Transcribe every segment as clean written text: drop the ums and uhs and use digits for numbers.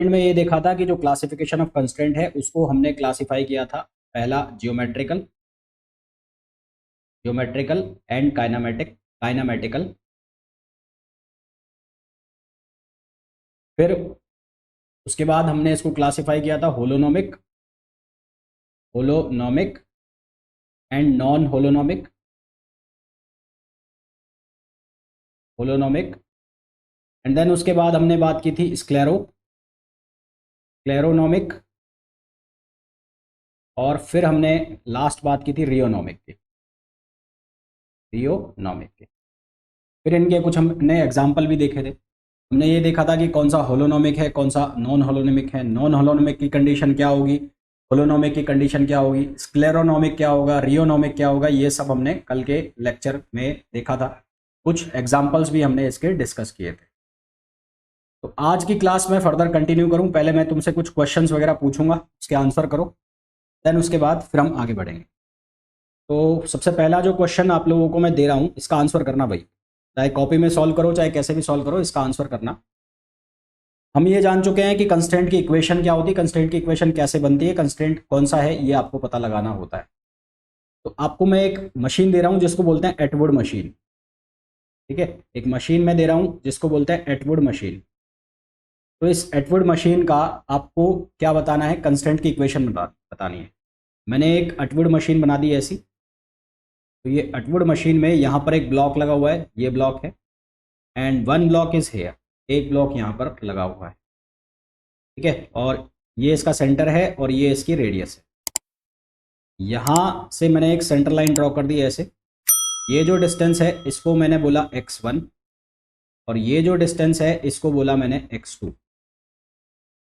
में ये देखा था कि जो क्लासिफिकेशन ऑफ कंस्ट्रेंट है उसको हमने क्लासिफाई किया था। पहला जियोमेट्रिकल, ज्योमेट्रिकल एंड काइनामेटिकल। फिर उसके बाद हमने इसको क्लासिफाई किया था holonomic, holonomic and non holonomic, holonomic. And then उसके बाद हमने बात की थी स्क्लेरोनोमिक, और फिर हमने लास्ट बात की थी रियोनोमिक की, रियोनोमिक की। फिर इनके कुछ हमने एग्जाम्पल भी देखे थे। हमने ये देखा था कि कौन सा होलोनोमिक है, कौन सा नॉन होलोनोमिक है, नॉन होलोनोमिक की कंडीशन क्या होगी, होलोनोमिक की कंडीशन क्या होगी, स्क्लेरोनोमिक क्या होगा, रियोनोमिक क्या होगा, ये सब हमने कल के लेक्चर में देखा था। कुछ एग्जाम्पल्स भी हमने इसके डिस्कस किए थे। तो आज की क्लास में फर्दर कंटिन्यू करूं, पहले मैं तुमसे कुछ क्वेश्चंस वगैरह पूछूंगा, उसके आंसर करो, देन उसके बाद फिर हम आगे बढ़ेंगे। तो सबसे पहला जो क्वेश्चन आप लोगों को मैं दे रहा हूं, इसका आंसर करना भाई, चाहे कॉपी में सॉल्व करो चाहे कैसे भी सॉल्व करो, इसका आंसर करना। हम ये जान चुके हैं कि कंस्ट्रेंट की इक्वेशन क्या होती है, कंस्ट्रेंट की इक्वेशन कैसे बनती है, कंस्ट्रेंट कौन सा है ये आपको पता लगाना होता है। तो आपको मैं एक मशीन दे रहा हूं जिसको बोलते हैं एटवुड मशीन। ठीक है, एक मशीन में दे रहा हूं जिसको बोलते हैं एटवुड मशीन। तो इस एटवुड मशीन का आपको क्या बताना है, कंस्ट्रेंट की इक्वेशन बतानी है। मैंने एक एटवुड मशीन बना दी ऐसी। तो ये एटवुड मशीन में यहाँ पर एक ब्लॉक लगा हुआ है, ये ब्लॉक है, and one block is here, एक ब्लॉक यहाँ पर लगा हुआ है। ठीक है, और ये इसका सेंटर है और ये इसकी रेडियस है। यहाँ से मैंने एक सेंटर लाइन ड्रॉ कर दी ऐसे। ये जो डिस्टेंस है इसको मैंने बोला x1, और ये जो डिस्टेंस है इसको बोला मैंने x2।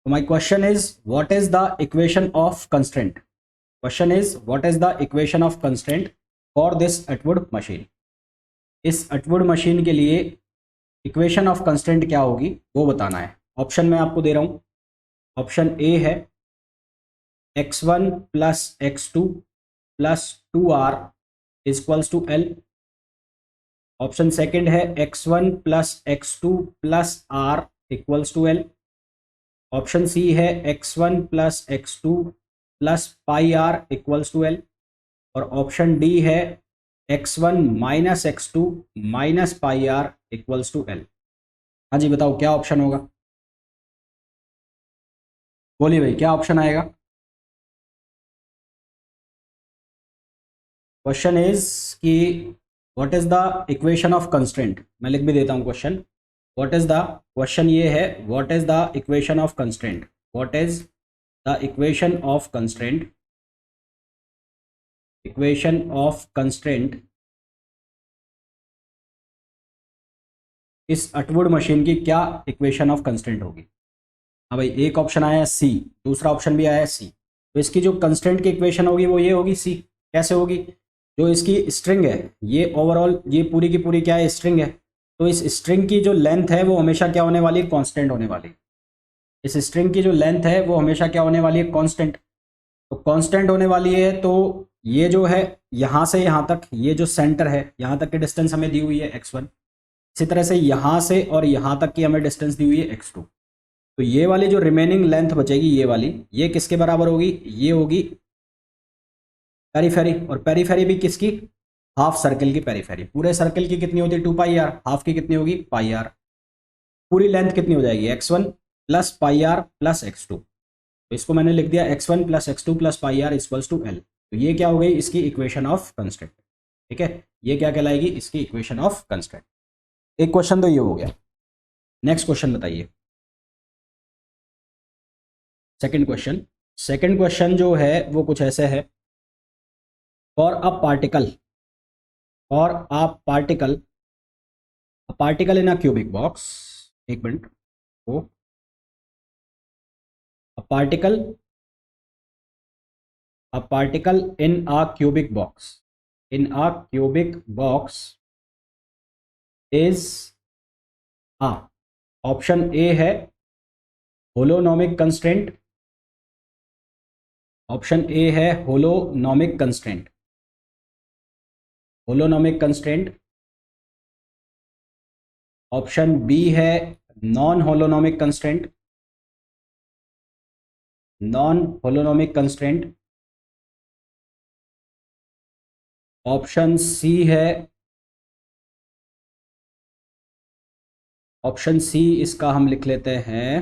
तो my question is what is the equation of constraint, question is what is the equation of constraint for this Atwood machine. इस एटवुड मशीन के लिए इक्वेशन ऑफ कंस्ट्रेंट क्या होगी वो बताना है। ऑप्शन मैं आपको दे रहा हूँ। ऑप्शन ए है x1 plus x2 plus 2r equals to l। Option second है x1 plus x2 plus r equals to l। Option C है x1 plus x2 plus pi r equals to l। और option D है x1 minus x2 minus pi r equals to l। हाँ जी बताओ क्या option होगा, बोलिए भाई क्या ऑप्शन आएगा। क्वेश्चन इज कि what is the equation of constraint, मैं लिख भी देता हूँ question. What is the, question ये है what is the equation of constraint, what is the equation of constraint, equation of constraint इस एटवुड मशीन की क्या इक्वेशन ऑफ कंस्ट्रेंट होगी। हाँ भाई एक ऑप्शन आया है सी, दूसरा ऑप्शन भी आया है सी। तो इसकी जो कंस्ट्रेंट की इक्वेशन होगी वो ये होगी सी। कैसे होगी, जो इसकी स्ट्रिंग है, ये ओवरऑल ये पूरी की पूरी क्या है, स्ट्रिंग है। तो इस स्ट्रिंग की जो लेंथ है वो हमेशा क्या होने वाली है, कांस्टेंट होने वाली है। इस स्ट्रिंग की जो लेंथ है वो हमेशा क्या होने वाली है, कांस्टेंट। तो कांस्टेंट होने वाली है, तो ये जो है यहाँ से यहाँ तक, ये जो सेंटर है यहाँ तक की डिस्टेंस हमें दी हुई है x1। इसी तरह से यहाँ से और यहाँ तक की हमें डिस्टेंस दी हुई है x2। तो ये वाली जो रिमेनिंग लेंथ बचेगी ये वाली, ये किसके बराबर होगी, ये होगी पेरीफेरी। और पेरीफेरी भी किसकी, हाफ सर्कल की पेरीफेरी। पूरे सर्कल की कितनी होती है 2 पाई आर, हाफ की कितनी होगी पाई आर। पूरी लेंथ कितनी हो जाएगी x1 plus pi are plus x2। तो इसको मैंने लिख दिया x1 plus x2 plus pi r equals to l। तो ये क्या हो गई इसकी इक्वेशन ऑफ कंस्ट्रेंट। ठीक है, ये क्या कहलाएगी, इसकी इक्वेशन ऑफ कंस्ट्रेंट। एक क्वेश्चन तो ये हो गया। नेक्स्ट क्वेश्चन बताइए, सेकंड क्वेश्चन। सेकंड क्वेश्चन जो है वो कुछ ऐसे है, for a particle, for a particle, a particle in a cubic box, एक minute, oh, a particle, a particle in a cubic box, in a cubic box is a, option A है holonomic constraint, option A है holonomic constraint, holonomic constraint. Option B है non holonomic constraint, non holonomic constraint, option C है, option C इसका हम लिख लेते हैं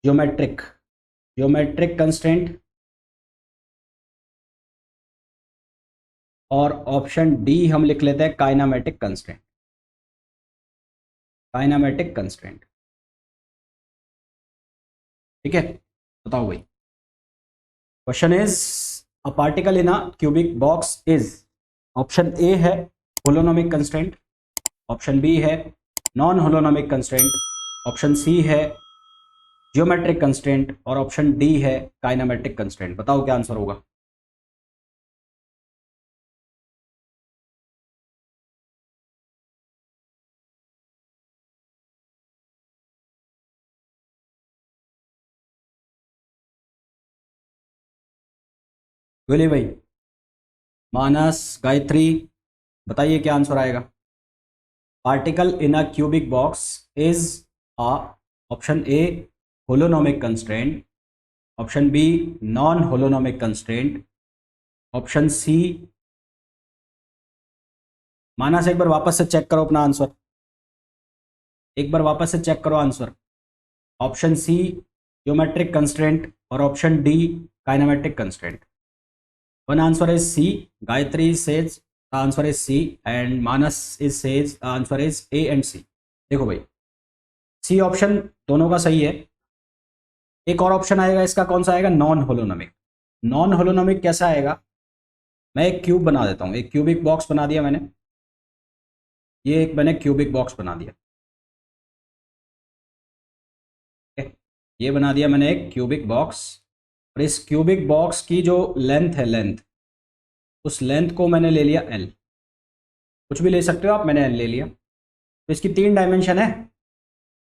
geometric, geometric constraint, और ऑप्शन डी हम लिख लेते हैं काइनामेटिक कंस्ट्रेंट, काइनामेटिक कंस्ट्रेंट। ठीक है, बताओ भाई। Question is a particle in a cubic box is, option A है होलोनोमिक कंस्ट्रेंट, ऑप्शन बी है non holonomic constraint, option C है जियोमेट्रिक कंस्ट्रेंट, और ऑप्शन डी है काइनामेटिक कंस्ट्रेंट। बताओ क्या आंसर होगा। बोलिए भाई, मानस, गायत्री, बताइए क्या आंसर आएगा। Particle in a cubic box is a, option A holonomic constraint, option B non holonomic constraint, option C, Manas एक बार वापस से चेक करो अपना आंसर, एक बार वापस से चेक करो answer. Option C geometric constraint और option D kinematic constraint. One answer is C, Gayatri says the answer is C, and Manas is says the answer is A and C. देखो भाई, सी ऑप्शन दोनों का सही है। एक और ऑप्शन आएगा, इसका कौन सा आएगा, नॉन होलोनोमिक। नॉन होलोनोमिक कैसा आएगा, मैं एक क्यूब बना देता हूँ, एक क्यूबिक बॉक्स बना दिया मैंने, ये एक मैंने क्यूबिक बॉक्स बना दिया, ठीक है? ये बना दिया मैंने एक क्यूबिक बॉक्स, और इस क्यूबिक बॉक्स की जो लेंथ है, लेंथ, उस लेंथ को मैंने ले लिया एल, कुछ भी ले सकते हो आप, मैंने एल ले लिया। तो इसकी तीन डायमेंशन है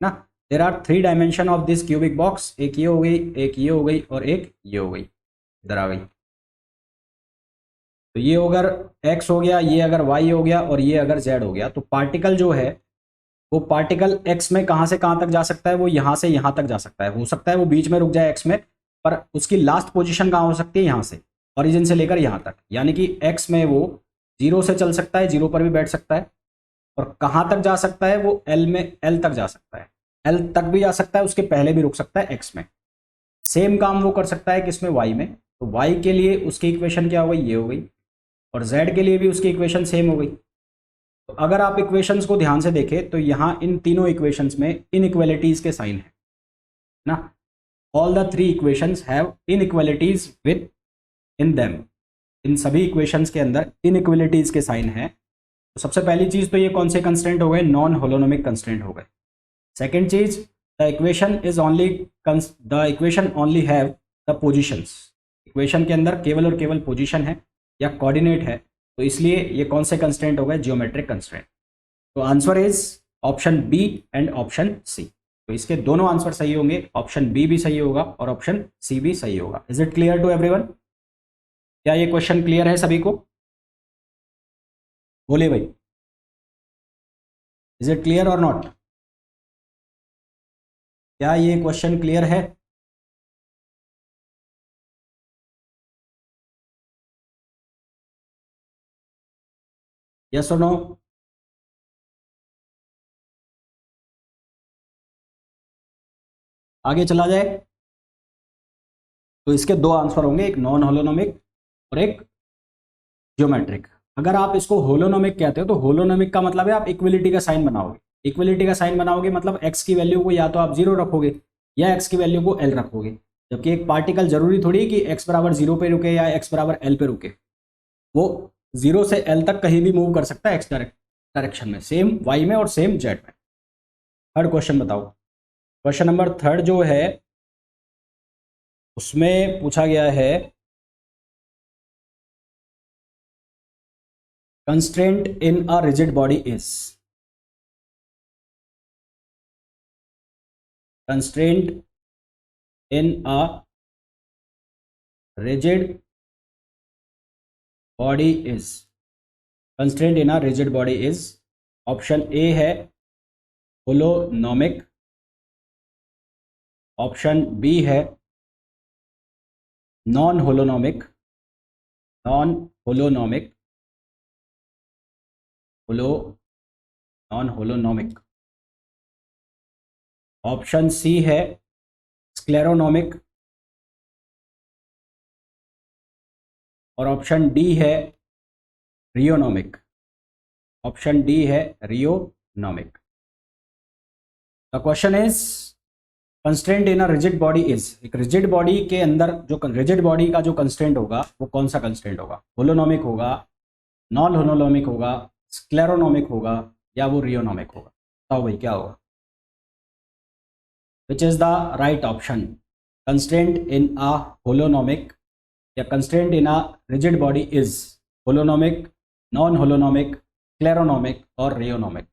ना, there are three dimension of this cubic box, एक ये हो गई, एक ये हो गई, और एक ये हो गई, इधर आ गई। तो ये अगर x हो गया, ये अगर y हो गया, और ये अगर z हो गया, तो पार्टिकल जो है वो पार्टिकल x में कहाँ से कहाँ तक जा सकता है, वो यहाँ से यहाँ तक जा सकता है। हो सकता है वो बीच में रुक जाए x में, पर उसकी लास्ट पोजीशन कहाँ हो सकती है, यहाँ से, ओरिजिन से लेकर यहाँ तक, यानी कि x में वो 0 से चल सकता है, 0 पर भी बैठ सकता है, और कहाँ तक जा सकता है वो l में l तक जा सकता है, l तक भी जा सकता है, उसके पहले भी रुक सकता है x में। सेम काम वो कर सकता है किसमें, y में। तो y के लिए उसकी इक्वेशन क्या हो गई, ये हो गई, और z के लिए भी उसकी इक्वेशन सेम हो गई। तो अगर आप इक्वेशंस को ध्यान से देखें तो यहाँ इन तीनों इक्वेशंस में इनइक्वालिटीज के साइन है ना, all the three equations have inequalities with in them, इन सभी इक्वेशंस के अंदर इनइक्वालिटीज के साइन है। तो सबसे पहली चीज तो ये कौन से कंस्ट्रेंट हो गए, नॉन होलोनोमिक कंस्ट्रेंट हो गए। सेकेंड चीज, the equation is only, the equation only have the positions, equation के अंदर केवल और केवल पोजिशन है या कोऑर्डिनेट है, तो इसलिए ये कौन से कंस्ट्रेंट हो गए, जियोमेट्रिक कंस्ट्रेंट। तो answer is option B and option C. तो इसके दोनों आंसर सही होंगे, ऑप्शन बी भी सही होगा और ऑप्शन सी भी सही होगा। Is it clear to everyone, क्या ये क्वेश्चन क्लियर है सभी को, बोलिए भाई, इज इट क्लियर और नॉट, क्या ये क्वेश्चन क्लियर है। यस और नो। आगे चला जाए, तो इसके दो आंसर होंगे, एक नॉन होलोनोमिक और एक ज्योमेट्रिक। अगर आप इसको होलोनोमिक कहते हो तो होलोनोमिक का मतलब है आप इक्वलिटी का साइन बनाओगे, इक्वलिटी का साइन बनाओगे मतलब x की वैल्यू को या तो आप 0 रखोगे या x की वैल्यू को l रखोगे, जबकि एक पार्टिकल जरूरी थोड़ी है कि x बराबर 0 पे रुके या x बराबर l पे रुके, वो 0 से l तक कहीं भी मूव कर सकता है x डायरेक्शन में, सेम y में और सेम z में। थर्ड क्वेश्चन बताओ, क्वेश्चन नंबर थर्ड जो है उसमें पूछा गया है, constraint in a rigid body is, constraint in a rigid body is, constraint in a rigid body is, option A है होलोनोमिक, ऑप्शन बी है non holonomic, non holonomic, non holonomic. Option C है scleronomic, और option D है रियोनोमिक। Option D है rheonomic. The question is constraint in a rigid body is, एक rigid body के अंदर जो रिजिड बॉडी का जो कंस्ट्रेंट होगा वो कौन सा कंस्ट्रेंट होगा? होलोनोमिक होगा, नॉन होलोनोमिक होगा, स्क्लेरोनोमिक होगा, या वो रियोनोमिक होगा? बताओ भाई क्या होगा? Which is the right option? Constraint in a holonomic या constraint in a rigid body is holonomic, non holonomic, scleronomic और rheonomic?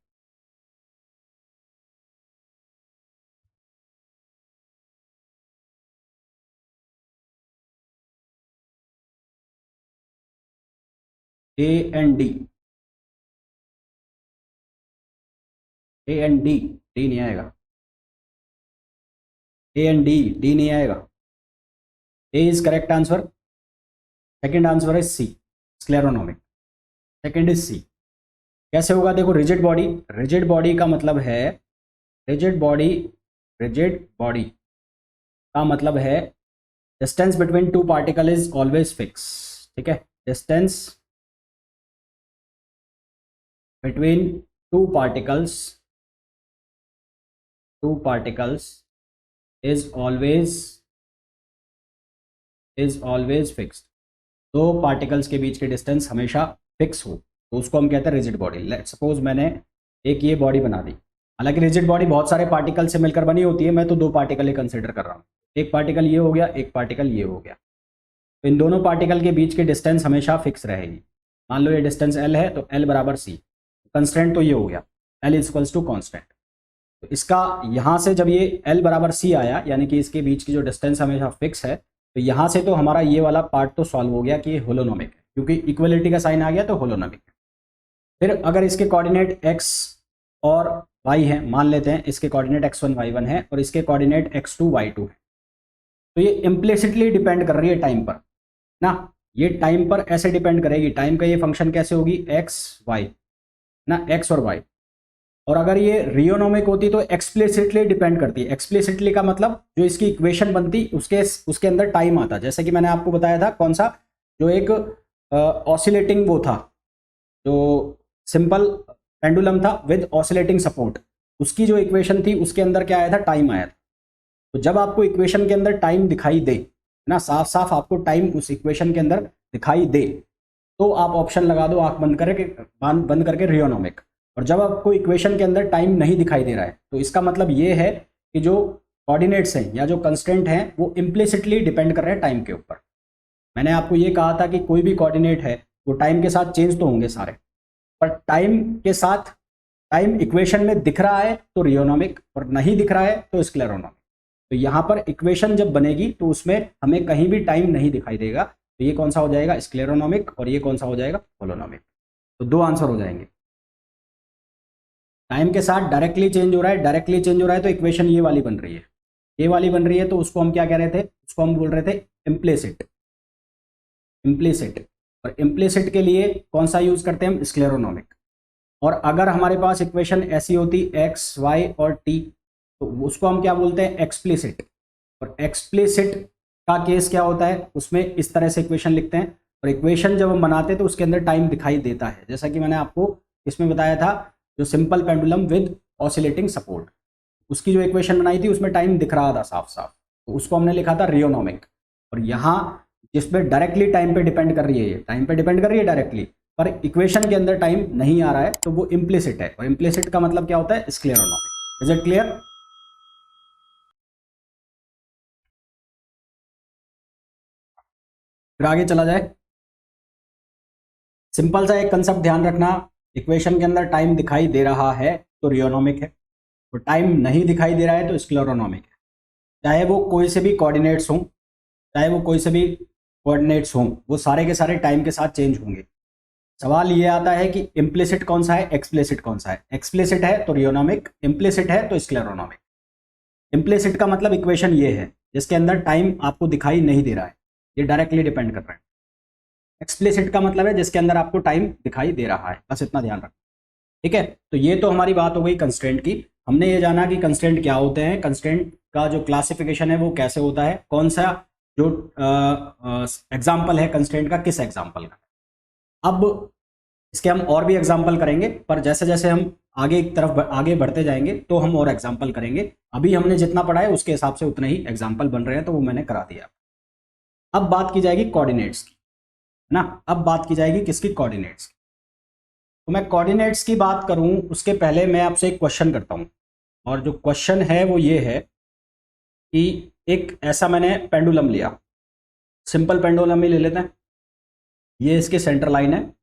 A and D, A and D, D नहीं आएगा। ए एंड डी, डी नहीं आएगा। A is correct answer. Second answer है C, स्क्लेरोनोमिक। Second is सी। कैसे होगा? देखो, rigid body, rigid body का मतलब है, रिजिड बॉडी, रिजिड बॉडी का मतलब है distance between two particle is always fix. ठीक है, distance between two particles, two particles is always fixed. दो पार्टिकल्स के बीच के डिस्टेंस हमेशा फिक्स हो तो उसको हम कहते हैं रिजिड बॉडी। लेट्स सपोज मैंने एक ये बॉडी बना दी, हालांकि रिजिड बॉडी बहुत सारे पार्टिकल से मिलकर बनी होती है, मैं तो दो पार्टिकल ही कंसिडर कर रहा हूँ। एक पार्टिकल ये हो गया, एक पार्टिकल ये हो गया, तो इन दोनों पार्टिकल के बीच की डिस्टेंस हमेशा फिक्स रहेगी। मान लो ये डिस्टेंस एल है तो एल बराबर सी, कंस्टेंट तो ये हो गया l is equals to constant. तो इसका यहाँ से जब ये एल बराबर सी आया, यानी कि इसके बीच की जो डिस्टेंस हमेशा फिक्स है, तो यहाँ से तो हमारा ये वाला पार्ट तो सॉल्व हो गया कि ये होलोनोमिक है, क्योंकि इक्वलिटी का साइन आ गया तो होलोनोमिक है। फिर अगर इसके कोऑर्डिनेट एक्स और वाई है, मान लेते हैं इसके कोऑर्डिनेट x1 y1 है और इसके कोऑर्डिनेट x2 y2 है, तो ये इम्प्लिसिटली डिपेंड कर रही है टाइम पर ना। ये टाइम पर ऐसे डिपेंड करेगी, टाइम का ये फंक्शन कैसे होगी, एक्स वाई ना, एक्स और वाई। और अगर ये रियोनोमिक होती तो एक्सप्लिसिटली डिपेंड करती है। एक्सप्लिसिटली का मतलब जो इसकी इक्वेशन बनती उसके अंदर टाइम आता, जैसे कि मैंने आपको बताया था कौन सा, जो एक ऑसिलेटिंग वो था, जो सिंपल पेंडुलम था विद ऑसिलेटिंग सपोर्ट, उसकी जो इक्वेशन थी उसके अंदर क्या आया था, टाइम आया था। तो जब आपको इक्वेशन के अंदर टाइम दिखाई दे ना, साफ साफ आपको टाइम उस इक्वेशन के अंदर दिखाई दे, तो आप ऑप्शन लगा दो आंख बंद करके रियोनोमिक। और जब आपको इक्वेशन के अंदर टाइम नहीं दिखाई दे रहा है तो इसका मतलब ये है कि जो कोऑर्डिनेट्स हैं या जो कंस्टेंट हैं वो इम्प्लिसिटली डिपेंड कर रहे हैं टाइम के ऊपर। मैंने आपको ये कहा था कि कोई भी कोऑर्डिनेट है वो टाइम के साथ चेंज तो होंगे सारे, पर टाइम के साथ, टाइम इक्वेशन में दिख रहा है तो रियोनोमिक और नहीं दिख रहा है तो स्क्लेरोनोमिक। तो यहाँ पर इक्वेशन जब बनेगी तो उसमें हमें कहीं भी टाइम नहीं दिखाई देगा, तो ये कौन सा हो जाएगा, स्क्लेरोनोमिक, और ये कौन सा हो जाएगा, होलोनोमिक। तो दो आंसर हो जाएंगे। टाइम के साथ डायरेक्टली चेंज हो रहा है, डायरेक्टली चेंज हो रहा है तो इक्वेशन ये वाली बन रही है, ये वाली बन रही है, तो उसको हम क्या कह रहे थे, उसको हम बोल रहे थे इम्प्लिसिट। इम्प्लिसिट, और इम्प्लिसिट के लिए कौन सा यूज करते हैं हम, स्क्लेरोनोमिक। और अगर हमारे पास इक्वेशन ऐसी होती एक्स वाई और टी, तो उसको हम क्या बोलते हैं, एक्सप्लिसिट। और एक्सप्लिसिट का केस क्या होता है, उसमें इस तरह से इक्वेशन लिखते हैं, और इक्वेशन जब हम बनाते हैं तो उसके अंदर टाइम दिखाई देता है, जैसा कि मैंने आपको इसमें बताया था, जो simple pendulum with oscillating support, उसकी जो इक्वेशन बनाई थी उसमें टाइम दिख रहा था साफ साफ, तो उसको हमने लिखा था रियोनोमिक। और यहाँ जिसमें डायरेक्टली टाइम पे डिपेंड कर रही है, ये टाइम पे डिपेंड कर रही है डायरेक्टली, पर इक्वेशन के अंदर टाइम नहीं आ रहा है, तो वो इम्प्लिसिट है। और इम्प्लिसिट का मतलब क्या होता है, स्क्लेरोनोमिक। Is it clear? फिर आगे चला जाए। सिंपल सा एक कंसेप्ट ध्यान रखना, इक्वेशन के अंदर टाइम दिखाई दे रहा है तो रियोनोमिक है, तो टाइम नहीं दिखाई दे रहा है तो स्क्लेरोनोमिक है। चाहे वो कोई से भी कोऑर्डिनेट्स हों, चाहे वो कोई से भी कोऑर्डिनेट्स हों, वो सारे के सारे टाइम के साथ चेंज होंगे। सवाल ये आता है कि इम्प्लिसिट कौन सा है, एक्सप्लिसिट कौन सा है। एक्सप्लिसिट है तो रियोनोमिक, इम्प्लिसिट है तो स्क्लेरोनोमिक। इम्प्लिसिट का मतलब इक्वेशन ये है जिसके अंदर टाइम आपको दिखाई नहीं दे रहा है, ये डायरेक्टली डिपेंड कर रहा है। एक्सप्लिसिट का मतलब है जिसके अंदर आपको टाइम दिखाई दे रहा है, बस इतना ध्यान रखना। ठीक है, तो ये तो हमारी बात हो गई कंस्ट्रेंट की। हमने ये जाना कि कंस्ट्रेंट क्या होते हैं, कंस्ट्रेंट का जो क्लासिफिकेशन है वो कैसे होता है, कौन सा जो एग्जाम्पल है कंस्ट्रेंट का, किस एग्जाम्पल का। अब इसके हम और भी एग्जाम्पल करेंगे, पर जैसे जैसे हम आगे की तरफ आगे बढ़ते जाएंगे तो हम और एग्जाम्पल करेंगे। अभी हमने जितना पढ़ा है उसके हिसाब से उतने ही एग्जाम्पल बन रहे हैं, तो वो मैंने करा दिया। अब बात की जाएगी कोऑर्डिनेट्स की, है ना। अब बात की जाएगी किसकी, कोऑर्डिनेट्स की। तो मैं कोऑर्डिनेट्स की बात करूं उसके पहले मैं आपसे एक क्वेश्चन करता हूं, और जो क्वेश्चन है वो ये है कि एक ऐसा मैंने पेंडुलम लिया, सिंपल पेंडुलम ही ले लेते हैं। ये इसकी सेंटर लाइन है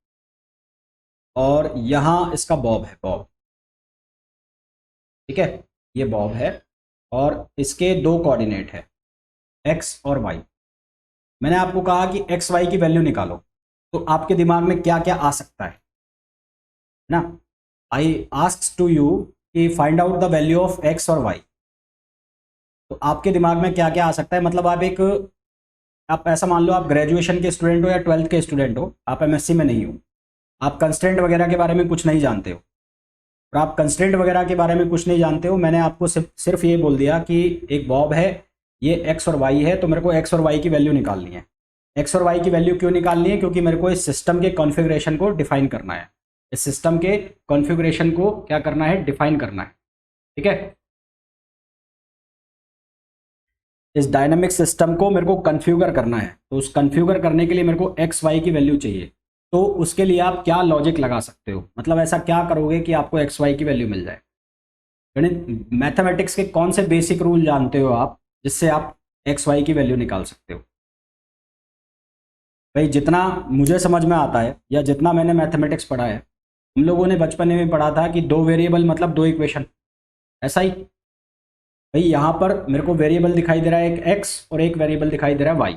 और यहाँ इसका बॉब है, बॉब। ठीक है, ये बॉब है और इसके दो कोऑर्डिनेट है एक्स और वाई। मैंने आपको कहा कि एक्स वाई की वैल्यू निकालो, तो आपके दिमाग में क्या क्या आ सकता है ना। आई आस्क्स टू यू कि find out the value of x और वाई। तो आपके दिमाग में क्या क्या आ सकता है, मतलब आप ऐसा मान लो आप ग्रेजुएशन के स्टूडेंट हो या 12th के स्टूडेंट हो, आप एमएससी में नहीं हो, आप कंस्ट्रेंट वगैरह के बारे में कुछ नहीं जानते हो। और आप कंस्ट्रेंट वगैरह के बारे में कुछ नहीं जानते हो, मैंने आपको सिर्फ ये बोल दिया कि एक बॉब है, ये एक्स और वाई है, तो मेरे को एक्स और वाई की वैल्यू निकालनी है। एक्स और वाई की वैल्यू क्यों निकालनी है, क्योंकि मेरे को इस सिस्टम के कॉन्फ़िगरेशन को डिफाइन करना है। इस सिस्टम के कॉन्फ़िगरेशन को क्या करना है, डिफाइन करना है। ठीक है, इस डायनामिक सिस्टम को मेरे को कॉन्फ़िगर करना है, तो उस कॉन्फ़िगर करने के लिए मेरे को एक्स वाई की वैल्यू चाहिए। तो उसके लिए आप क्या लॉजिक लगा सकते हो, मतलब ऐसा क्या करोगे कि आपको एक्स वाई की वैल्यू मिल जाए। गणित मैथमेटिक्स के कौन से बेसिक रूल जानते हो आप जिससे आप एक्स वाई की वैल्यू निकाल सकते हो। भाई जितना मुझे समझ में आता है या जितना मैंने मैथमेटिक्स पढ़ा है, हम लोगों ने बचपन में पढ़ा था कि दो वेरिएबल मतलब दो इक्वेशन, ऐसा ही। भाई यहाँ पर मेरे को वेरिएबल दिखाई दे रहा है एक एक्स और एक वेरिएबल दिखाई दे रहा है वाई।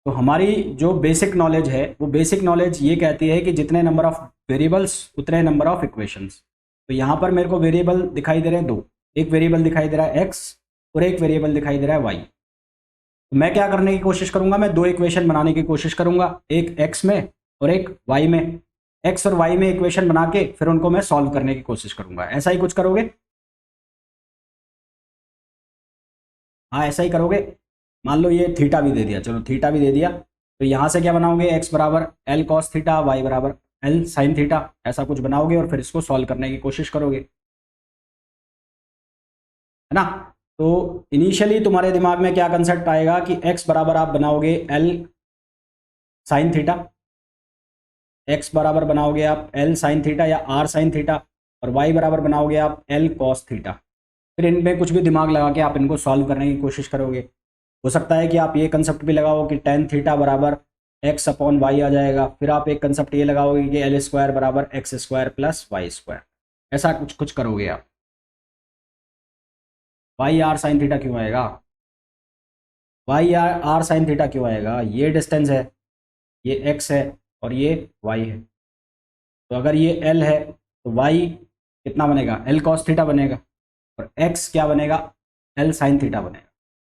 तो हमारी जो बेसिक नॉलेज है वो बेसिक नॉलेज ये कहती है कि जितने नंबर ऑफ वेरिएबल्स उतने नंबर ऑफ इक्वेशंस। तो यहाँ पर मेरे को वेरिएबल दिखाई दे रहे हैं दो, एक वेरिएबल दिखाई दे रहा है एक्स और एक वेरिएबल दिखाई दे रहा है वाई। तो मैं क्या करने की कोशिश करूंगा, मैं दो इक्वेशन बनाने की कोशिश करूंगा, एक एक्स में और एक वाई में। एक्स और वाई में इक्वेशन बना के फिर उनको मैं सॉल्व करने की कोशिश करूंगा। ऐसा ही कुछ करोगे? हाँ ऐसा ही करोगे। मान लो ये थीटा भी दे दिया, चलो थीटा भी दे दिया, तो यहाँ से क्या बनाओगे, एक्स बराबर एल कॉस थीटा, वाई बराबर एल साइन थीटा, ऐसा कुछ बनाओगे और फिर इसको सॉल्व करने की कोशिश करोगे, है ना। तो इनिशियली तुम्हारे दिमाग में क्या कंसेप्ट आएगा कि एक्स बराबर आप बनाओगे एल साइन थीटा, एक्स बराबर बनाओगे आप एल साइन थीटा या आर साइन थीटा, और वाई बराबर बनाओगे आप एल कॉस थीटा। फिर इनमें कुछ भी दिमाग लगा के आप इनको सॉल्व करने की कोशिश करोगे। हो सकता है कि आप ये कंसेप्ट भी लगाओ कि टेन थीटा बराबर एक्स अपॉन वाई आ जाएगा। फिर आप एक कंसेप्ट ये लगाओगे कि एल स्क्वायर बराबर x square plus y square, ऐसा कुछ कुछ करोगे आप। वाई आर साइन थीटा क्यों आएगा, वाई आर साइन थीटा क्यों आएगा, ये डिस्टेंस है, ये एक्स है और ये वाई है। तो अगर ये एल है तो वाई कितना बनेगा, एल कॉस थीटा बनेगा, और एक्स क्या बनेगा, एल साइन थीटा बनेगा।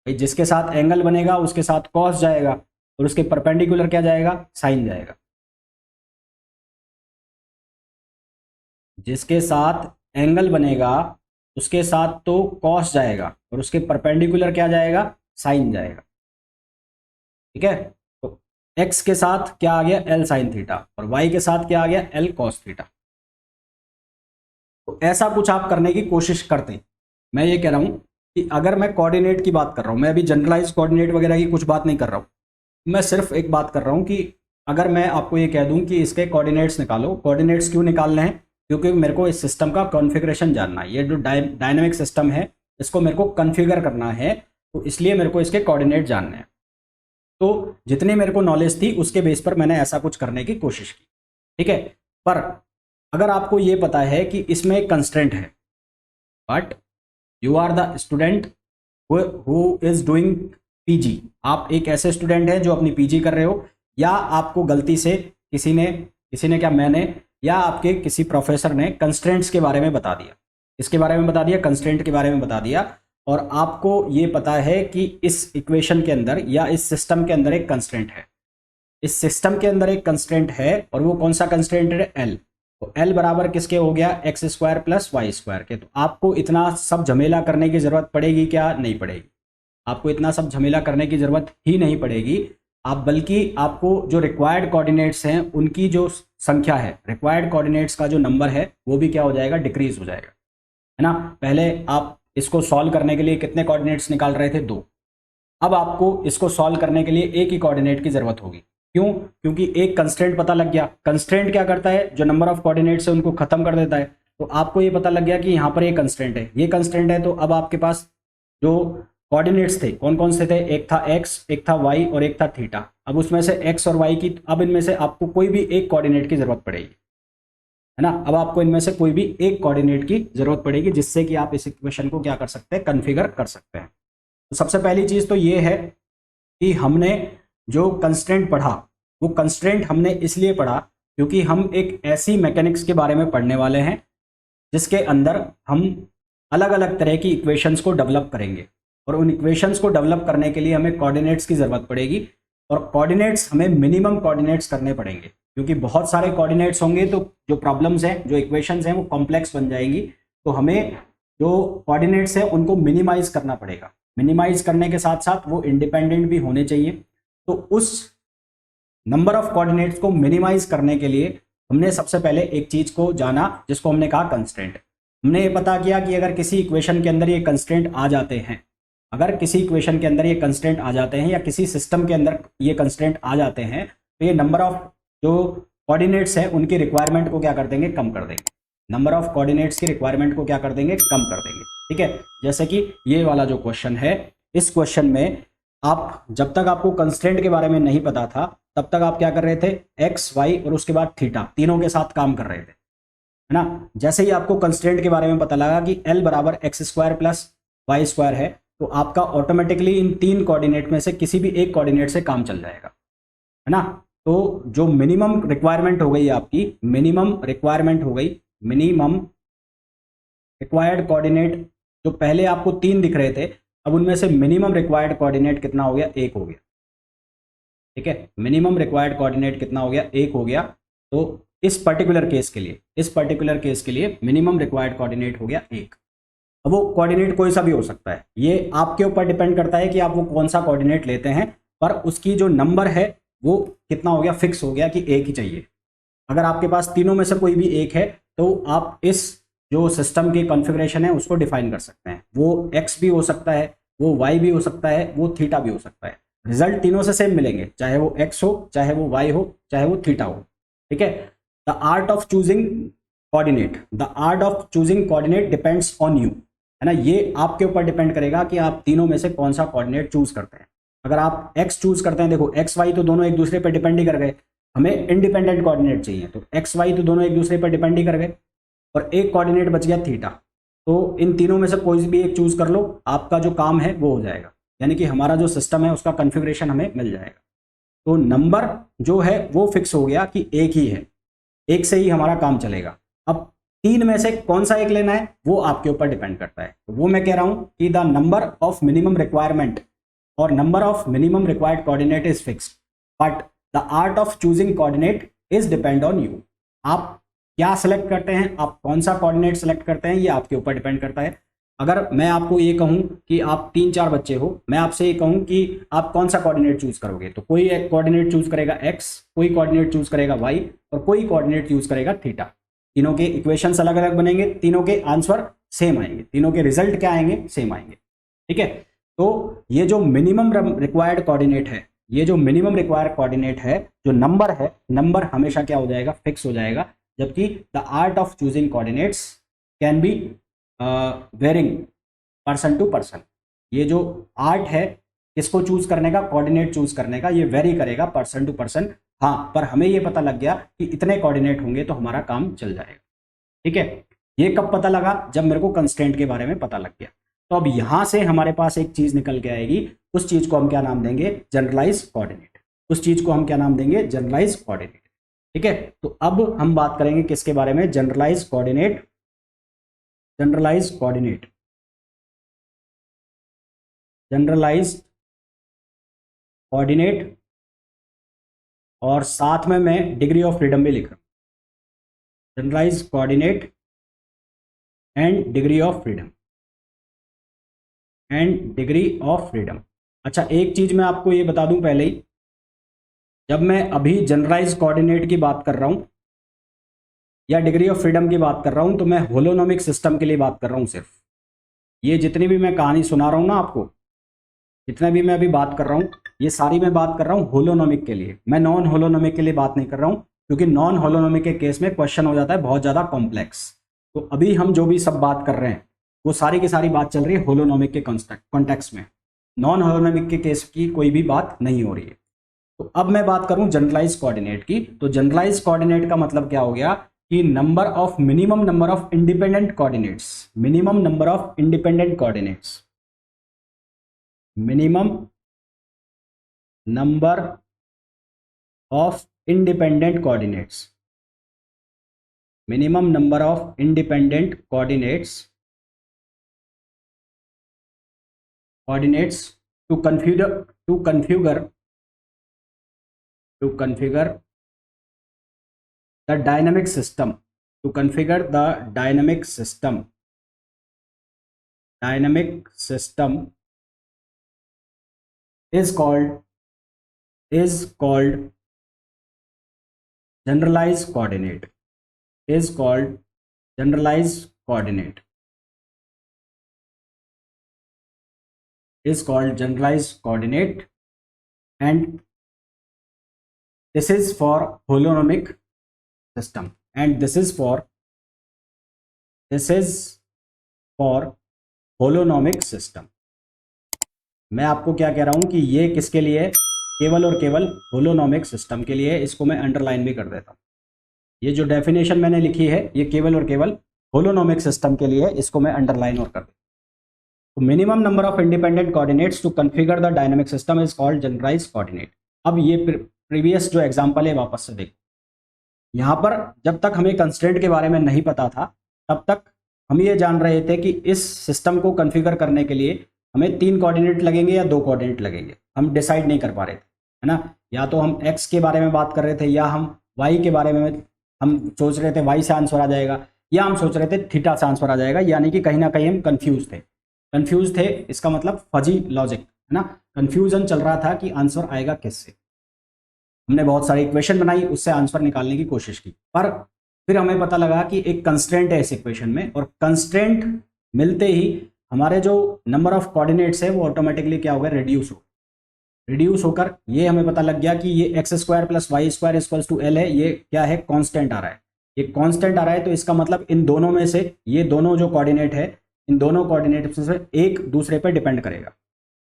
भाई जिसके साथ एंगल बनेगा उसके साथ कॉस जाएगा और उसके परपेंडिकुलर क्या जाएगा, साइन जाएगा। जिसके साथ एंगल बनेगा उसके साथ तो कॉस जाएगा और उसके परपेंडिकुलर क्या जाएगा, साइन जाएगा। ठीक है, तो एक्स के साथ क्या आ गया, एल साइन थीटा, और वाई के साथ क्या आ गया, एल कॉस थीटा। तो ऐसा कुछ आप करने की कोशिश करते हैं। मैं ये कह रहा हूं कि अगर मैं कोऑर्डिनेट की बात कर रहा हूं, मैं अभी जनरलाइज कोऑर्डिनेट वगैरह की कुछ बात नहीं कर रहा हूं, मैं सिर्फ एक बात कर रहा हूं कि अगर मैं आपको ये कह दूं कि इसके कोऑर्डिनेट्स निकालो, कोऑर्डिनेट्स क्यों निकालने हैं, क्योंकि मेरे को इस सिस्टम का कॉन्फ़िगरेशन जानना है। ये जो डायनेमिक सिस्टम है इसको मेरे को कॉन्फ़िगर करना है, तो इसलिए मेरे को इसके कोऑर्डिनेट जानने हैं। तो जितनी मेरे को नॉलेज थी उसके बेस पर मैंने ऐसा कुछ करने की कोशिश की। ठीक है, पर अगर आपको ये पता है कि इसमें एक कंस्ट्रेंट है, but you are the student who is doing PG, आप एक ऐसे स्टूडेंट हैं जो अपनी पीजी कर रहे हो, या आपको गलती से किसी ने क्या, मैंने या आपके किसी प्रोफेसर ने कंस्ट्रेंट्स के बारे में बता दिया, इसके बारे में बता दिया, कंस्ट्रेंट के बारे में बता दिया, और आपको ये पता है कि इस इक्वेशन के अंदर या इस सिस्टम के अंदर एक कंस्ट्रेंट है, इस सिस्टम के अंदर एक कंस्ट्रेंट है, और वो कौन सा कंस्ट्रेंट है? एल। तो एल बराबर किसके हो गया? X square plus y square के। तो आपको इतना सब झमेला करने की जरूरत पड़ेगी क्या? नहीं पड़ेगी। आपको इतना सब झमेला करने की जरूरत ही नहीं पड़ेगी। आप बल्कि आपको जो रिक्वायर्ड कोऑर्डिनेट्स हैं उनकी जो संख्या है, रिक्वायर्ड कोऑर्डिनेट्स का जो नंबर है वो भी क्या हो जाएगा? डिक्रीज हो जाएगा, है ना। पहले आप इसको सॉल्व करने के लिए कितने कोऑर्डिनेट्स निकाल रहे थे? 2। अब आपको इसको सॉल्व करने के लिए एक ही कोऑर्डिनेट की जरूरत होगी। क्यों? क्योंकि एक कंस्ट्रेंट पता लग गया। कंस्ट्रेंट क्या करता है? जो नंबर ऑफ कोऑर्डिनेट्स है उनको खत्म कर देता है। तो आपको ये पता लग गया कि यहाँ पर ये कंस्ट्रेंट है, ये कंस्ट्रेंट है। तो अब आपके पास जो कोऑर्डिनेट्स थे कौन कौन से थे? एक था एक्स, एक था वाई और एक था थीटा। अब उसमें से एक्स और वाई की, अब इनमें से आपको कोई भी एक कोऑर्डिनेट की जरूरत पड़ेगी, है ना। अब आपको इनमें से कोई भी एक कोऑर्डिनेट की जरूरत पड़ेगी जिससे कि आप इस इक्वेशन को क्या कर सकते हैं? कन्फिगर कर सकते हैं। तो सबसे पहली चीज तो ये है कि हमने जो कंस्ट्रेंट पढ़ा, वो कंस्ट्रेंट हमने इसलिए पढ़ा क्योंकि हम एक ऐसी मैकेनिक्स के बारे में पढ़ने वाले हैं जिसके अंदर हम अलग अलग तरह की इक्वेशंस को डेवलप करेंगे, और उन इक्वेशंस को डेवलप करने के लिए हमें कोऑर्डिनेट्स की ज़रूरत पड़ेगी, और कोऑर्डिनेट्स हमें मिनिमम कोऑर्डिनेट्स करने पड़ेंगे, क्योंकि बहुत सारे कोऑर्डिनेट्स होंगे तो जो प्रॉब्लम्स हैं, जो इक्वेशंस हैं वो कॉम्प्लेक्स बन जाएंगी। तो हमें जो कोऑर्डिनेट्स हैं उनको मिनिमाइज करना पड़ेगा। मिनिमाइज करने के साथ साथ वो इंडिपेंडेंट भी होने चाहिए। तो उस नंबर ऑफ कोऑर्डिनेट्स को मिनिमाइज करने के लिए हमने सबसे पहले एक चीज को जाना जिसको हमने कहा कंस्ट्रेंट। हमने ये पता किया कि अगर किसी इक्वेशन के अंदर ये कंस्ट्रेंट आ जाते हैं, अगर किसी इक्वेशन के अंदर ये कंस्ट्रेंट आ जाते हैं या किसी सिस्टम के अंदर ये कंस्ट्रेंट आ जाते हैं, तो ये नंबर ऑफ जो कोऑर्डिनेट्स हैं उनकी रिक्वायरमेंट को क्या कर देंगे? कम कर देंगे। नंबर ऑफ कोऑर्डिनेट्स की रिक्वायरमेंट को क्या कर देंगे? कम कर देंगे। ठीक है, जैसे कि ये वाला जो क्वेश्चन है, इस क्वेश्चन में आप जब तक आपको कंस्ट्रेंट के बारे में नहीं पता था तब तक आप क्या कर रहे थे? एक्स, वाई और उसके बाद थीटा, तीनों के साथ काम कर रहे थे, है ना। जैसे ही आपको कंस्ट्रेंट के बारे में पता लगा कि एल बराबर x square plus y square है, तो आपका ऑटोमेटिकली इन तीन कोऑर्डिनेट में से किसी भी एक कोऑर्डिनेट से काम चल जाएगा, है ना। तो जो मिनिमम रिक्वायरमेंट हो गई आपकी, मिनिमम रिक्वायरमेंट हो गई, मिनिमम रिक्वायर्ड कोऑर्डिनेट जो पहले आपको 3 दिख रहे थे, अब उनमें से मिनिमम रिक्वायर्ड कोऑर्डिनेट कितना हो गया? 1 हो गया। ठीक है, मिनिमम रिक्वायर्ड कोऑर्डिनेट कितना हो गया? 1 हो गया। तो इस पर्टिकुलर केस के लिए, इस पर्टिकुलर केस के लिए मिनिमम रिक्वायर्ड कोऑर्डिनेट हो गया 1। अब वो कोऑर्डिनेट कोई सा भी हो सकता है, ये आपके ऊपर डिपेंड करता है कि आप वो कौन सा कोऑर्डिनेट लेते हैं, पर उसकी जो नंबर है वो कितना हो गया? फिक्स हो गया कि 1 ही चाहिए। अगर आपके पास तीनों में से कोई भी एक है तो आप इस जो सिस्टम की कॉन्फ़िगरेशन है उसको डिफाइन कर सकते हैं। वो एक्स भी हो सकता है, वो वाई भी हो सकता है, वो थीटा भी हो सकता है। रिजल्ट तीनों से सेम मिलेंगे, चाहे वो एक्स हो, चाहे वो वाई हो, चाहे वो थीटा हो। ठीक है, the art of choosing coordinate, the art of choosing coordinate depends on you, है ना। ये आपके ऊपर डिपेंड करेगा कि आप तीनों में से कौन सा कोऑर्डिनेट चूज करते हैं। अगर आप एक्स चूज करते हैं, देखो एक्स वाई तो दोनों एक दूसरे पर डिपेंड ही कर गए, हमें इंडिपेंडेंट कोऑर्डिनेट चाहिए, तो एक्स वाई तो दोनों एक दूसरे पर डिपेंड ही कर गए, और एक कोऑर्डिनेट बच गया थीटा। तो इन तीनों में से कोई भी एक चूज कर लो, आपका जो काम है वो हो जाएगा, यानी कि हमारा जो सिस्टम है उसका कॉन्फ़िगरेशन हमें मिल जाएगा। तो नंबर जो है वो फिक्स हो गया कि एक ही है, एक से ही हमारा काम चलेगा। अब 3 में से कौन सा एक लेना है वो आपके ऊपर डिपेंड करता है। तो वो मैं कह रहा हूं कि the number of minimum requirement और number of minimum required coordinate is fixed, but the art of choosing coordinate is depend on you. आप क्या सेलेक्ट करते हैं, आप कौन सा कोऑर्डिनेट सेलेक्ट करते हैं, ये आपके ऊपर डिपेंड करता है। अगर मैं आपको ये कहूं कि आप 3-4 बच्चे हो, मैं आपसे ये कहूं कि आप कौन सा कोऑर्डिनेट चूज करोगे, तो कोई एक कोऑर्डिनेट चूज करेगा एक्स, कोई कोऑर्डिनेट चूज करेगा वाई और कोई कोऑर्डिनेट चूज करेगा थीटा। तीनों के इक्वेशंस अलग अलग बनेंगे, तीनों के आंसर सेम आएंगे, तीनों के रिजल्ट क्या आएंगे? सेम आएंगे। ठीक है, तो ये जो मिनिमम रिक्वायर्ड कोऑर्डिनेट है, ये जो मिनिमम रिक्वायर्ड कोऑर्डिनेट है, जो नंबर है, नंबर हमेशा क्या हो जाएगा? फिक्स हो जाएगा। जबकि the art of choosing coordinates can be varying person to person. ये जो आर्ट है किसको चूज करने का, कोऑर्डिनेट चूज करने का, ये वेरी करेगा पर्सन टू पर्सन। हाँ, पर हमें ये पता लग गया कि इतने कोऑर्डिनेट होंगे तो हमारा काम चल जाएगा। ठीक है, ये कब पता लगा? जब मेरे को कंस्ट्रेंट के बारे में पता लग गया। तो अब यहां से हमारे पास एक चीज निकल के आएगी, उस चीज को हम क्या नाम देंगे? Generalise coordinate. उस चीज को हम क्या नाम देंगे? Generalise coordinate. ठीक है, तो अब हम बात करेंगे किसके बारे में? Generalise coordinate. Generalise coordinate generalised coordinate, और साथ में मैं डिग्री ऑफ फ्रीडम भी लिख रहा हूँ, generalised coordinate and degree of freedom, and degree of freedom. अच्छा, एक चीज मैं आपको ये बता दूं पहले ही, जब मैं अभी जनरलाइज्ड कोऑर्डिनेट की बात कर रहा हूं या डिग्री ऑफ फ्रीडम की बात कर रहा हूं, तो मैं होलोनोमिक सिस्टम के लिए बात कर रहा हूं सिर्फ। ये जितनी भी मैं कहानी सुना रहा हूं ना आपको, जितने भी मैं अभी बात कर रहा हूं, ये सारी मैं बात कर रहा हूं होलोनोमिक के लिए। मैं नॉन होलोनोमिक के लिए बात नहीं कर रहा हूं, क्योंकि नॉन होलोनोमिक के केस में क्वेश्चन हो जाता है बहुत ज़्यादा कॉम्प्लेक्स। तो अभी हम जो भी सब बात कर रहे हैं वो सारी की सारी बात चल रही है होलोनोमिक के कॉन्टेक्स्ट में। नॉन होलोनोमिक के केस की कोई भी बात नहीं हो रही है। तो अब मैं बात करूं जनरलाइज कोऑर्डिनेट की, तो जनरलाइज कोऑर्डिनेट का मतलब क्या हो गया कि minimum number of independent coordinates, minimum number of independent coordinates, minimum number of independent coordinates, minimum number of independent coordinates to configure the dynamic system, to configure the dynamic system is called generalized coordinate, is called generalized coordinate, is called generalized coordinate, and this is for holonomic system, and this is for holonomic system। मैं आपको क्या कह रहा हूं कि ये किसके लिए है, केवल और केवल होलोनोमिक सिस्टम के लिए है। इसको मैं अंडरलाइन भी कर देता हूं। ये जो डेफिनेशन मैंने लिखी है ये केवल और केवल होलोनोमिक सिस्टम के लिए है, इसको मैं अंडरलाइन और कर देता हूं। तो minimum number of independent coordinates to configure the dynamic system is called generalised coordinate. अब ये प्रीवियस जो एग्जांपल है वापस से देखो। यहाँ पर जब तक हमें कंस्ट्रेंट के बारे में नहीं पता था तब तक हम ये जान रहे थे कि इस सिस्टम को कॉन्फ़िगर करने के लिए हमें 3 कोऑर्डिनेट लगेंगे या 2 कोऑर्डिनेट लगेंगे, हम डिसाइड नहीं कर पा रहे थे, है ना। या तो हम एक्स के बारे में बात कर रहे थे या हम वाई के बारे में हम सोच रहे थे वाई से आंसर आ जाएगा, या हम सोच रहे थे थीटा से आंसर आ जाएगा, यानी कि कहीं ना कहीं हम कंफ्यूज थे। इसका मतलब फजी लॉजिक, है ना, कंफ्यूजन चल रहा था कि आंसर आएगा किससे। हमने बहुत सारी इक्वेशन बनाई, उससे आंसर निकालने की कोशिश की, पर फिर हमें पता लगा कि एक कंस्ट्रेंट है इस इक्वेशन में, और कंस्ट्रेंट मिलते ही हमारे जो नंबर ऑफ कोऑर्डिनेट्स है वो ऑटोमेटिकली क्या हो गया, रिड्यूस होकर ये हमें पता लग गया कि ये x² + y² = L है। ये क्या है, कांस्टेंट आ रहा है, ये कांस्टेंट आ रहा है। तो इसका मतलब इन दोनों में से ये दोनों जो कोऑर्डिनेट है, इन दोनों कोऑर्डिनेट से एक दूसरे पर डिपेंड करेगा।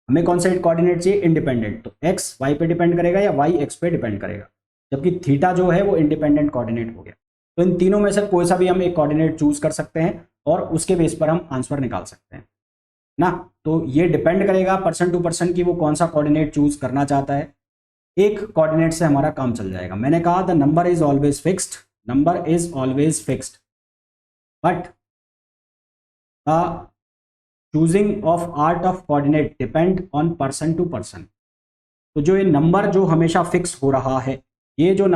हमें कौन सा कोऑर्डिनेट चाहिए, इंडिपेंडेंट। तो x y पे डिपेंड करेगा या y x पे डिपेंड करेगा, जबकि थीटा जो है वो इंडिपेंडेंट कोऑर्डिनेट हो गया। तो इन तीनों में से कोई सा भी हम एक कोऑर्डिनेट चूज कर सकते हैं और उसके बेस पर हम आंसर निकाल सकते हैं ना। तो ये डिपेंड करेगा पर्सन टू पर्सन की वो कौन सा कोऑर्डिनेट चूज करना चाहता है। एक कोऑर्डिनेट से हमारा काम चल जाएगा। मैंने कहा the number is always fixed, but the choosing of art of coordinate depend on person to person. तो जो ये नंबर जो हमेशा फिक्स हो रहा है, ये जो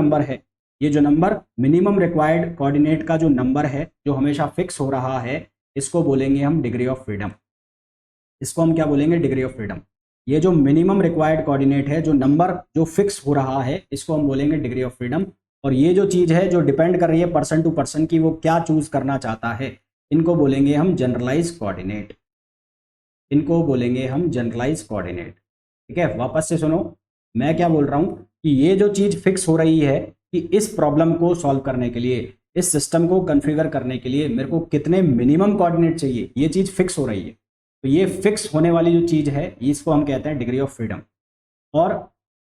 नंबर मिनिमम रिक्वायर्ड कोऑर्डिनेट का जो नंबर है जो हमेशा फिक्स हो रहा है, इसको बोलेंगे हम डिग्री ऑफ फ्रीडम। इसको हम क्या बोलेंगे, डिग्री ऑफ फ्रीडम। ये जो मिनिमम रिक्वायर्ड कोऑर्डिनेट है, जो नंबर जो फिक्स हो रहा है, इसको हम बोलेंगे डिग्री ऑफ फ्रीडम। और ये जो चीज़ है जो डिपेंड कर रही है पर्सन टू पर्सन की वो क्या चूज करना चाहता है, इनको बोलेंगे हम जनरलाइज कोऑर्डिनेट। ठीक है, वापस से सुनो, मैं क्या बोल रहा हूँ कि ये जो चीज़ फिक्स हो रही है कि इस प्रॉब्लम को सॉल्व करने के लिए, इस सिस्टम को कॉन्फ़िगर करने के लिए मेरे को कितने मिनिमम कोऑर्डिनेट चाहिए, ये चीज़ फिक्स हो रही है। तो ये फिक्स होने वाली जो चीज़ है इसको हम कहते हैं डिग्री ऑफ फ्रीडम। और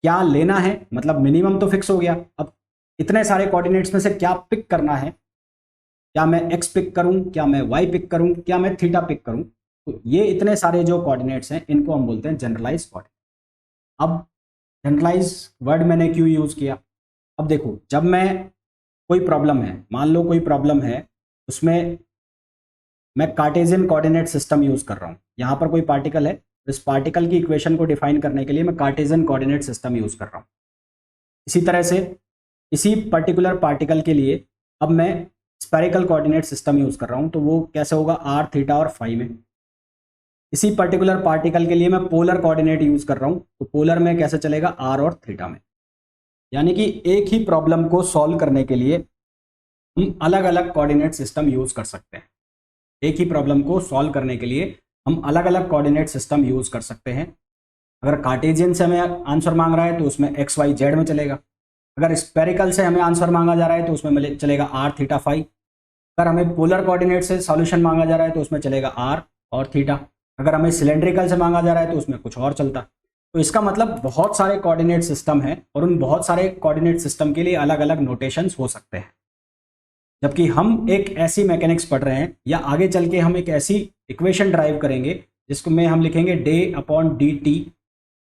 क्या लेना है, मतलब मिनिमम तो फिक्स हो गया, अब इतने सारे कोऑर्डिनेट्स में से क्या पिक करना है, क्या मैं एक्स पिक करूं, क्या मैं वाई पिक करूं, क्या मैं थीटा पिक करूं। तो ये इतने सारे जो कोऑर्डिनेट्स हैं इनको हम बोलते हैं जनरलाइज कोऑर्डिनेट। अब जनरलाइज वर्ड मैंने क्यों यूज़ किया, अब देखो, जब मैं कोई प्रॉब्लम है, मान लो कोई प्रॉब्लम है, उसमें मैं कार्टेशियन कोऑर्डिनेट सिस्टम यूज़ कर रहा हूँ। यहाँ पर कोई पार्टिकल है, इस पार्टिकल की इक्वेशन को डिफाइन करने के लिए मैं कार्टेशियन कोऑर्डिनेट सिस्टम यूज़ कर रहा हूँ। इसी तरह से इसी पर्टिकुलर पार्टिकल के लिए अब मैं स्फेरिकल कोऑर्डिनेट सिस्टम यूज़ कर रहा हूँ, तो वो कैसे होगा, आर, थीटा और फाई में। इसी पर्टिकुलर पार्टिकल के लिए मैं पोलर कोऑर्डिनेट यूज़ कर रहा हूँ, तो पोलर में कैसे चलेगा, आर और थीटा में। यानी कि एक ही प्रॉब्लम को सॉल्व करने के लिए हम अलग अलग कोऑर्डिनेट सिस्टम यूज़ कर सकते हैं। एक ही प्रॉब्लम को सॉल्व करने के लिए हम अलग अलग कोऑर्डिनेट सिस्टम यूज़ कर सकते हैं। अगर कार्टेशियन से हमें आंसर मांग रहा है तो उसमें एक्स वाई जेड में चलेगा। अगर स्फेरिकल से हमें आंसर मांगा जा रहा है तो उसमें चलेगा आर, थीटा, फाई। अगर हमें पोलर कोऑर्डिनेट से सॉल्यूशन मांगा जा रहा है तो उसमें चलेगा आर और थीटा। अगर हमें सिलेंड्रिकल से मांगा जा रहा है तो उसमें कुछ और चलता। तो इसका मतलब बहुत सारे कोऑर्डिनेट सिस्टम हैं और उन बहुत सारे कोऑर्डिनेट सिस्टम के लिए अलग अलग नोटेशंस हो सकते हैं। जबकि हम एक ऐसी मैकेनिक्स पढ़ रहे हैं या आगे चल के हम एक ऐसी इक्वेशन ड्राइव करेंगे जिसको में हम लिखेंगे d upon d t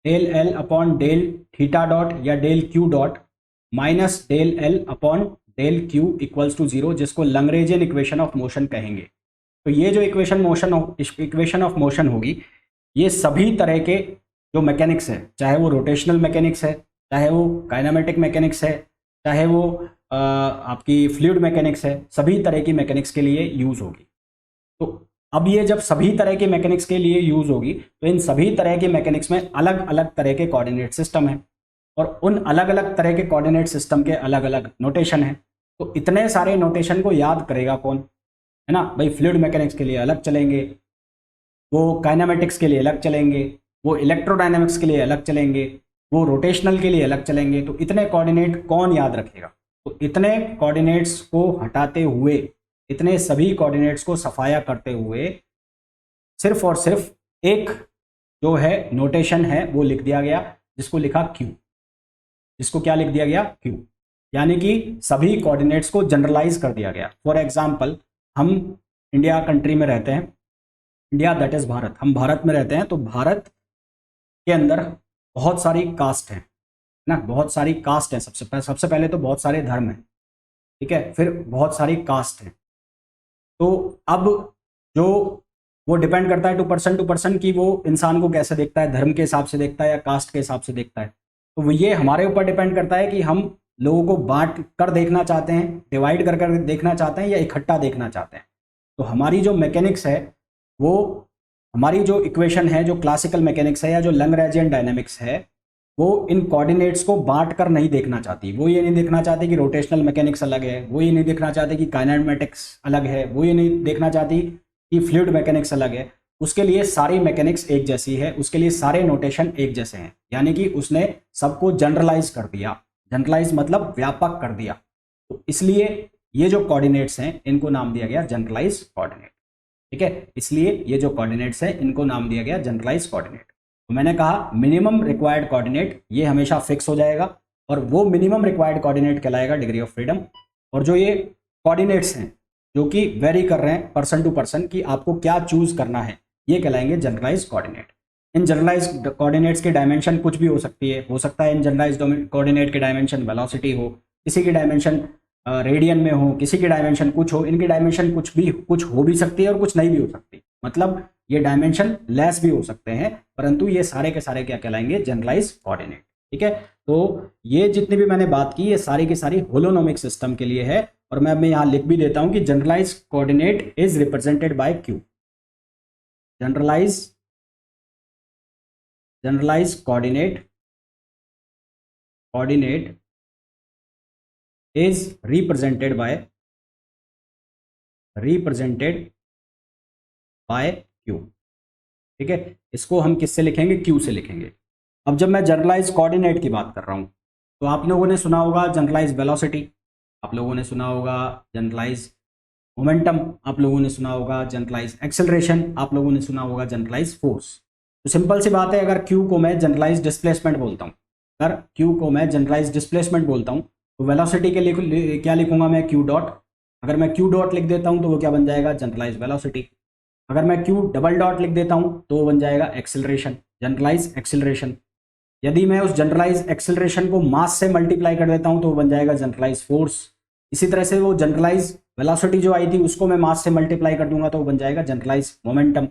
del L upon del theta dot या del q dot minus del L upon del q equals to zero, जिसको लैग्रेंजियन इक्वेशन ऑफ मोशन कहेंगे। तो ये जो इक्वेशन ऑफ मोशन होगी, ये सभी तरह के जो मैकेनिक्स है, चाहे वो रोटेशनल मैकेनिक्स है, चाहे वो काइनेमेटिक मैकेनिक्स है, चाहे वो आपकी फ्लूइड मैकेनिक्स है, सभी तरह की मैकेनिक्स के लिए यूज़ होगी। तो अब ये जब सभी तरह की मैकेनिक्स के लिए यूज़ होगी तो इन सभी तरह की मैकेनिक्स में अलग अलग तरह के कोऑर्डिनेट सिस्टम हैं और उन अलग अलग तरह के कोऑर्डिनेट सिस्टम के अलग अलग नोटेशन हैं। तो इतने सारे नोटेशन को याद करेगा कौन, है ना भाई। फ्लूइड मैकेनिक्स के लिए अलग चलेंगे, वो काइनेमेटिक्स के लिए अलग चलेंगे, वो इलेक्ट्रोडायनेमिक्स के लिए अलग चलेंगे, वो रोटेशनल के लिए अलग चलेंगे। तो इतने कोऑर्डिनेट कौन याद रखेगा। तो इतने कोऑर्डिनेट्स को हटाते हुए, इतने सभी कोऑर्डिनेट्स को सफाया करते हुए सिर्फ और सिर्फ एक जो है नोटेशन है वो लिख दिया गया, जिसको लिखा क्यू। जिसको क्या लिख दिया गया, क्यू। यानी कि सभी कोऑर्डिनेट्स को जनरलाइज कर दिया गया। फॉर एग्जांपल, हम इंडिया कंट्री में रहते हैं, इंडिया दैट इज भारत, हम भारत में रहते हैं। तो भारत के अंदर बहुत सारी कास्ट हैं ना, बहुत सारी कास्ट हैं। सबसे पहले तो बहुत सारे धर्म हैं, ठीक है, फिर बहुत सारी कास्ट हैं। तो अब जो वो डिपेंड करता है टू पर्सन कि वो इंसान को कैसे देखता है, धर्म के हिसाब से देखता है या कास्ट के हिसाब से देखता है। तो वो ये हमारे ऊपर डिपेंड करता है कि हम लोगों को बांट कर देखना चाहते हैं, डिवाइड कर देखना चाहते हैं या इकट्ठा देखना चाहते हैं। तो हमारी जो मैकेनिक्स है, वो हमारी जो इक्वेशन है, जो क्लासिकल मैकेनिक्स है या जो लैग्रेंजियन डायनेमिक्स है, वो इन कोऑर्डिनेट्स को बांट कर नहीं देखना चाहती। वो ये नहीं देखना चाहती कि रोटेशनल मैकेनिक्स अलग है, वो ये नहीं देखना चाहते कि काइनेमेटिक्स अलग है, वो ये नहीं देखना चाहती कि फ्लूइड मैकेनिक्स अलग है। उसके लिए सारी मैकेनिक्स एक जैसी है, उसके लिए सारे नोटेशन एक जैसे हैं। यानी कि उसने सबको जनरलाइज कर दिया। जनरलाइज मतलब व्यापक कर दिया। तो इसलिए ये जो कोऑर्डिनेट्स हैं इनको नाम दिया गया जनरलाइज कोऑर्डिनेट, ठीक है। इसलिए ये जो कोऑर्डिनेट्स हैं इनको नाम दिया गया जनरलाइज कोऑर्डिनेट। तो मैंने कहा मिनिमम रिक्वायर्ड कोऑर्डिनेट ये हमेशा फिक्स हो जाएगा और वो मिनिमम रिक्वायर्ड कोऑर्डिनेट कहलाएगा डिग्री ऑफ फ्रीडम। और जो ये कोऑर्डिनेट्स हैं जो कि वेरी कर रहे हैं पर्सन टू पर्सन कि आपको क्या चूज करना है, ये कहलाएंगे जनरलाइज कोऑर्डिनेट। इन जनरलाइज कोऑर्डिनेट्स की डायमेंशन कुछ भी हो सकती है। हो सकता है इन जनरलाइज कोऑर्डिनेट की डायमेंशन वेलोसिटी हो, किसी की डायमेंशन रेडियन में हो, किसी की डायमेंशन कुछ हो। इनकी डायमेंशन कुछ हो भी सकती है और कुछ नहीं भी हो सकती। मतलब ये डायमेंशन लेस भी हो सकते हैं, परंतु ये सारे के सारे क्या कहलाएंगे, जनरलाइज कोऑर्डिनेट, ठीक है। तो ये जितनी भी मैंने बात की ये सारी की सारी होलोनोमिक सिस्टम के लिए है। और मैं यहाँ लिख भी देता हूं कि generalise coordinate is represented by q. Generalise coordinate is represented by Q, ठीक है। इसको हम किससे लिखेंगे, Q से लिखेंगे। अब जब मैं जनरलाइज कोऑर्डिनेट की बात कर रहा हूं तो आप लोगों ने सुना होगा जनरलाइज वेलोसिटी, आप लोगों ने सुना होगा जनरलाइज मोमेंटम, आप लोगों ने सुना होगा जनरलाइज एक्सेलरेशन, आप लोगों ने सुना होगा जनरलाइज फोर्स। तो सिंपल सी बात है, अगर Q को मैं जनरलाइज डिस्प्लेसमेंट बोलता हूं, तो वेलोसिटी के लिए क्या लिखूंगा मैं, क्यू डॉट। अगर मैं क्यू डॉट लिख देता हूं तो वो क्या बन जाएगा, जनरलाइज वेलोसिटी। अगर मैं क्यू डबल डॉट लिख देता हूं तो वो बन जाएगा एक्सेलरेशन, जनरलाइज एक्सेलरेशन। यदि मैं उस जनरलाइज एक्सेलरेशन को मास से मल्टीप्लाई कर देता हूं तो वो बन जाएगा जनरलाइज फोर्स। इसी तरह से वो जनरलाइज वेलोसिटी जो आई थी उसको मैं मास से मल्टीप्लाई कर दूंगा तो वो बन जाएगा जनरलाइज मोमेंटम।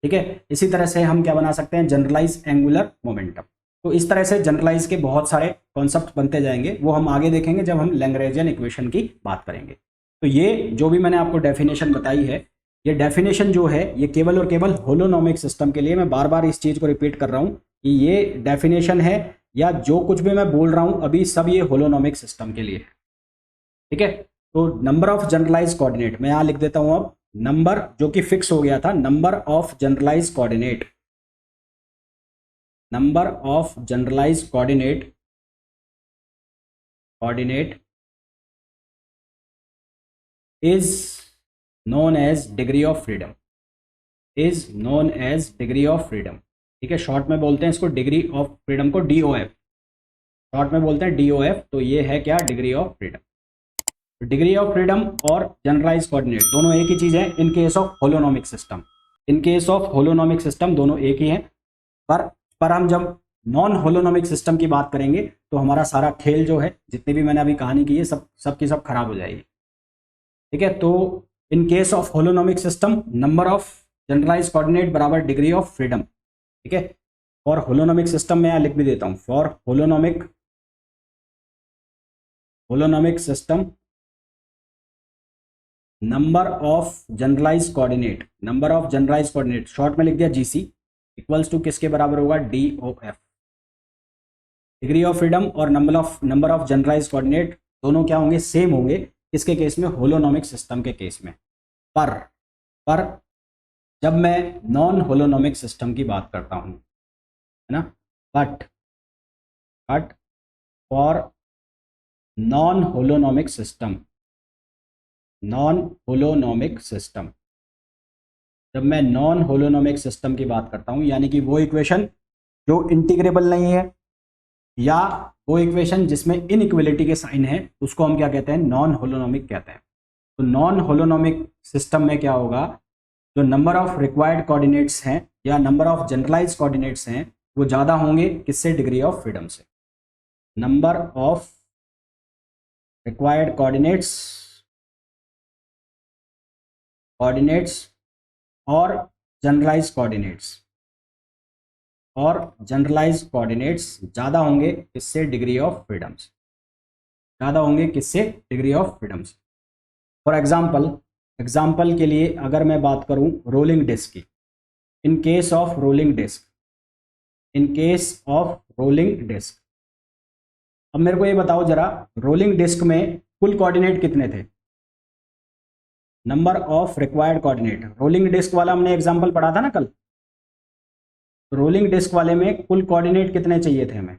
ठीक है। इसी तरह से हम क्या बना सकते हैं, जनरलाइज एंगुलर मोमेंटम। तो इस तरह से जनरलाइज के बहुत सारे कॉन्सेप्ट बनते जाएंगे, वो हम आगे देखेंगे जब हम लैग्रेंजियन इक्वेशन की बात करेंगे। तो ये जो भी मैंने आपको डेफिनेशन बताई है, ये डेफिनेशन जो है ये केवल और केवल होलोनोमिक सिस्टम के लिए, मैं बार बार इस चीज़ को रिपीट कर रहा हूँ कि ये डेफिनेशन है या जो कुछ भी मैं बोल रहा हूँ अभी सब ये होलोनोमिक सिस्टम के लिए है। ठीक है। तो नंबर ऑफ जनरलाइज कोऑर्डिनेट मैं यहाँ लिख देता हूँ, अब नंबर जो कि फिक्स हो गया था, number of generalise coordinate, number of generalise coordinate is known as degree of freedom, is known as degree of freedom। ठीक है, शॉर्ट में बोलते हैं इसको डिग्री ऑफ फ्रीडम को DOF, शॉर्ट में बोलते हैं DOF। तो ये है क्या, degree of freedom. Degree of freedom और जनरलाइज कोऑर्डिनेट दोनों एक ही चीज़ है in case of holonomic system, in case of holonomic system दोनों एक ही हैं। पर हम जब नॉन होलोनोमिक सिस्टम की बात करेंगे तो हमारा सारा खेल जो है, जितनी भी मैंने अभी कहानी की है, सब की सब खराब हो जाएगी। ठीक है। तो in case of holonomic system number of generalise coordinate बराबर डिग्री ऑफ फ्रीडम। ठीक है। फॉर होलोनोमिक सिस्टम में यहाँ लिख भी देता हूँ, for holonomic system number of generalise coordinate short में लिख दिया GC इक्वल्स टू किसके बराबर होगा, DOF। डिग्री ऑफ फ्रीडम और नंबर ऑफ जनरलाइज कोऑर्डिनेट दोनों क्या होंगे, सेम होंगे। किसके केस में, होलोनोमिक सिस्टम के केस में। पर जब मैं नॉन होलोनोमिक सिस्टम की बात करता हूं, है ना, but for non holonomic system, जब मैं नॉन होलोनोमिक सिस्टम की बात करता हूं, यानी कि वो इक्वेशन जो इंटीग्रेबल नहीं है या वो इक्वेशन जिसमें इनइक्वलिटी के साइन है, उसको हम क्या कहते हैं, नॉन होलोनोमिक कहते हैं। तो नॉन होलोनोमिक सिस्टम में क्या होगा, जो नंबर ऑफ रिक्वायर्ड कोऑर्डिनेट्स हैं या नंबर ऑफ जनरलाइज कोऑर्डिनेट्स हैं वो ज़्यादा होंगे किससे, डिग्री ऑफ फ्रीडम से। नंबर ऑफ रिक्वायर्ड कोऑर्डिनेट्स और जनरलाइज कोऑर्डिनेट्स ज़्यादा होंगे किससे, डिग्री ऑफ फ्रीडम से, ज़्यादा होंगे किससे, डिग्री ऑफ फ्रीडम से। फॉर एग्जाम्पल के लिए अगर मैं बात करूं रोलिंग डिस्क की, in case of rolling disc, अब मेरे को ये बताओ जरा, रोलिंग डिस्क में कुल कोऑर्डिनेट कितने थे, number of required coordinate. Rolling disc वाला हमने एग्जाम्पल पढ़ा था ना कल, रोलिंग डिस्क वाले में कुल कोऑर्डिनेट कितने चाहिए थे हमें,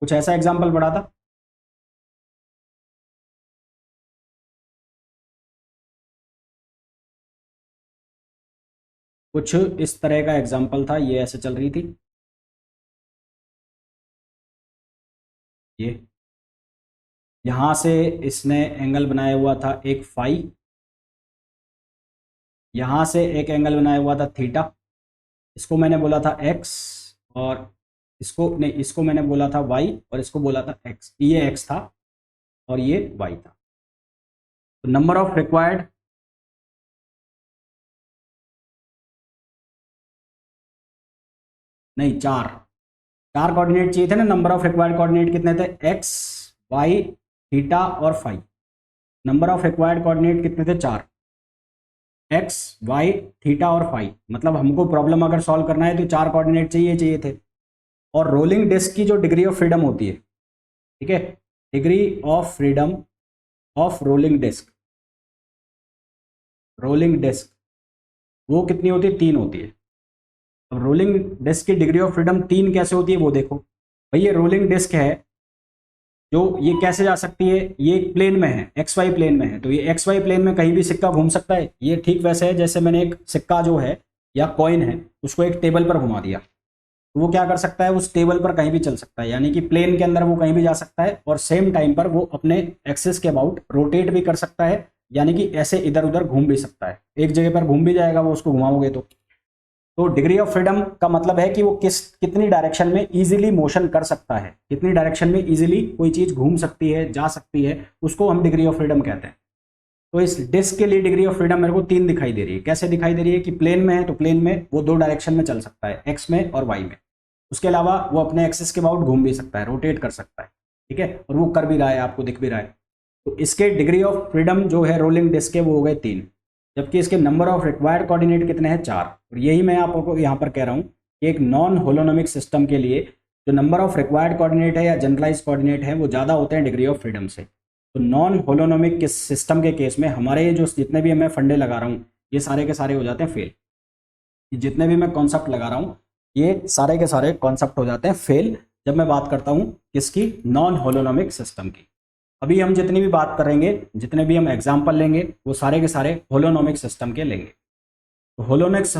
कुछ ऐसा एग्जाम्पल पढ़ा था। कुछ इस तरह का एग्जाम्पल था, ये ऐसे चल रही थी, ये यहां से इसने एंगल बनाया हुआ था एक फाई, यहां से एक एंगल बनाया हुआ था थीटा, इसको मैंने बोला था x, और इसको मैंने बोला था y, और इसको बोला था x। ये x था और ये y था। तो नंबर ऑफ रिक्वायर्ड, नहीं, चार कोऑर्डिनेट चाहिए थे ना। नंबर ऑफ रिक्वायर्ड कोऑर्डिनेट कितने थे, x, y, थीटा और phi. Number of required coordinate कितने थे, चार, x, y, थीटा और फाई। मतलब हमको प्रॉब्लम अगर सॉल्व करना है तो चार कोऑर्डिनेट चाहिए थे। और रोलिंग डिस्क की जो डिग्री ऑफ फ्रीडम होती है, ठीक है, degree of freedom of rolling disc वो कितनी होती है, 3 होती है। अब रोलिंग डिस्क की डिग्री ऑफ फ्रीडम 3 कैसे होती है वो देखो भाई। ये रोलिंग डिस्क है जो ये कैसे जा सकती है, ये प्लेन में है, XY प्लेन में है, तो ये XY प्लेन में कहीं भी सिक्का घूम सकता है। ये ठीक वैसे है जैसे मैंने एक सिक्का जो है या कॉइन है उसको एक टेबल पर घुमा दिया, तो वो क्या कर सकता है, उस टेबल पर कहीं भी चल सकता है, यानी कि प्लेन के अंदर वो कहीं भी जा सकता है, और सेम टाइम पर वो अपने एक्सिस के अबाउट रोटेट भी कर सकता है, यानी कि ऐसे इधर उधर घूम भी सकता है। एक जगह पर घूम भी जाएगा वो, उसको घुमाओगे तो डिग्री ऑफ फ्रीडम का मतलब है कि वो कितनी डायरेक्शन में इजीली मोशन कर सकता है, कितनी डायरेक्शन में इजीली कोई चीज घूम सकती है, जा सकती है, उसको हम डिग्री ऑफ फ्रीडम कहते हैं। तो इस डिस्क के लिए डिग्री ऑफ फ्रीडम मेरे को 3 दिखाई दे रही है। कैसे दिखाई दे रही है कि प्लेन में है तो प्लेन में वो 2 डायरेक्शन में चल सकता है, एक्स में और वाई में। उसके अलावा वो अपने एक्सिस के अबाउट घूम भी सकता है, रोटेट कर सकता है, ठीक है, और वो कर भी रहा है, आपको दिख भी रहा है। तो इसके डिग्री ऑफ फ्रीडम जो है रोलिंग डिस्क के वो हो गए 3, जबकि इसके नंबर ऑफ रिक्वायर्ड कोऑर्डिनेट कितने हैं 4। और यही मैं आपको यहाँ पर कह रहा हूँ कि एक नॉन होलोनोमिक सिस्टम के लिए जो नंबर ऑफ रिक्वायर्ड कोऑर्डिनेट है या जनरलाइज कोऑर्डिनेट है वो ज़्यादा होते हैं डिग्री ऑफ फ्रीडम से। तो नॉन होलोनोमिक के सिस्टम के केस में हमारे जो जितने भी मैं फंडे लगा रहा हूँ ये सारे के सारे हो जाते हैं फेल। जितने भी मैं कॉन्सेप्ट लगा रहा हूँ ये सारे के सारे कॉन्सेप्ट हो जाते हैं फेल जब मैं बात करता हूँ किसकी, नॉन होलोनोमिक सिस्टम की। अभी हम जितनी भी बात करेंगे, जितने भी हम एग्जाम्पल लेंगे वो सारे के सारे होलोनोमिक सिस्टम के लेंगे। तो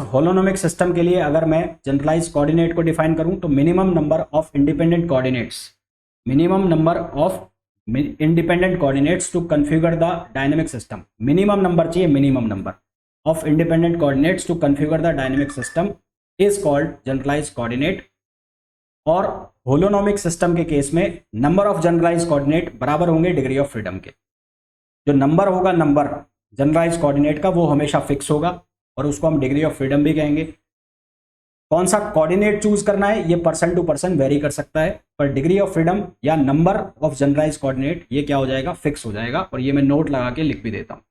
होलोनोमिक सिस्टम के लिए अगर मैं जनरलाइज कोऑर्डिनेट को डिफाइन करूं तो minimum number of independent coordinates, minimum number of independent coordinates to configure the dynamic system. Minimum number चाहिए, minimum number of independent coordinates to configure the dynamic system is called generalize coordinate. और holonomic system के case में number of generalise coordinate बराबर होंगे degree of freedom के। जो number होगा, number generalise coordinate का, वो हमेशा फिक्स होगा और उसको हम डिग्री ऑफ फ्रीडम भी कहेंगे। कौन सा कोऑर्डिनेट चूज करना है ये पर्सन टू पर्सन वेरी कर सकता है, पर डिग्री ऑफ फ्रीडम या नंबर ऑफ जनरलाइज कोऑर्डिनेट ये क्या हो जाएगा, फिक्स हो जाएगा। और ये मैं नोट लगा के लिख भी देता हूं,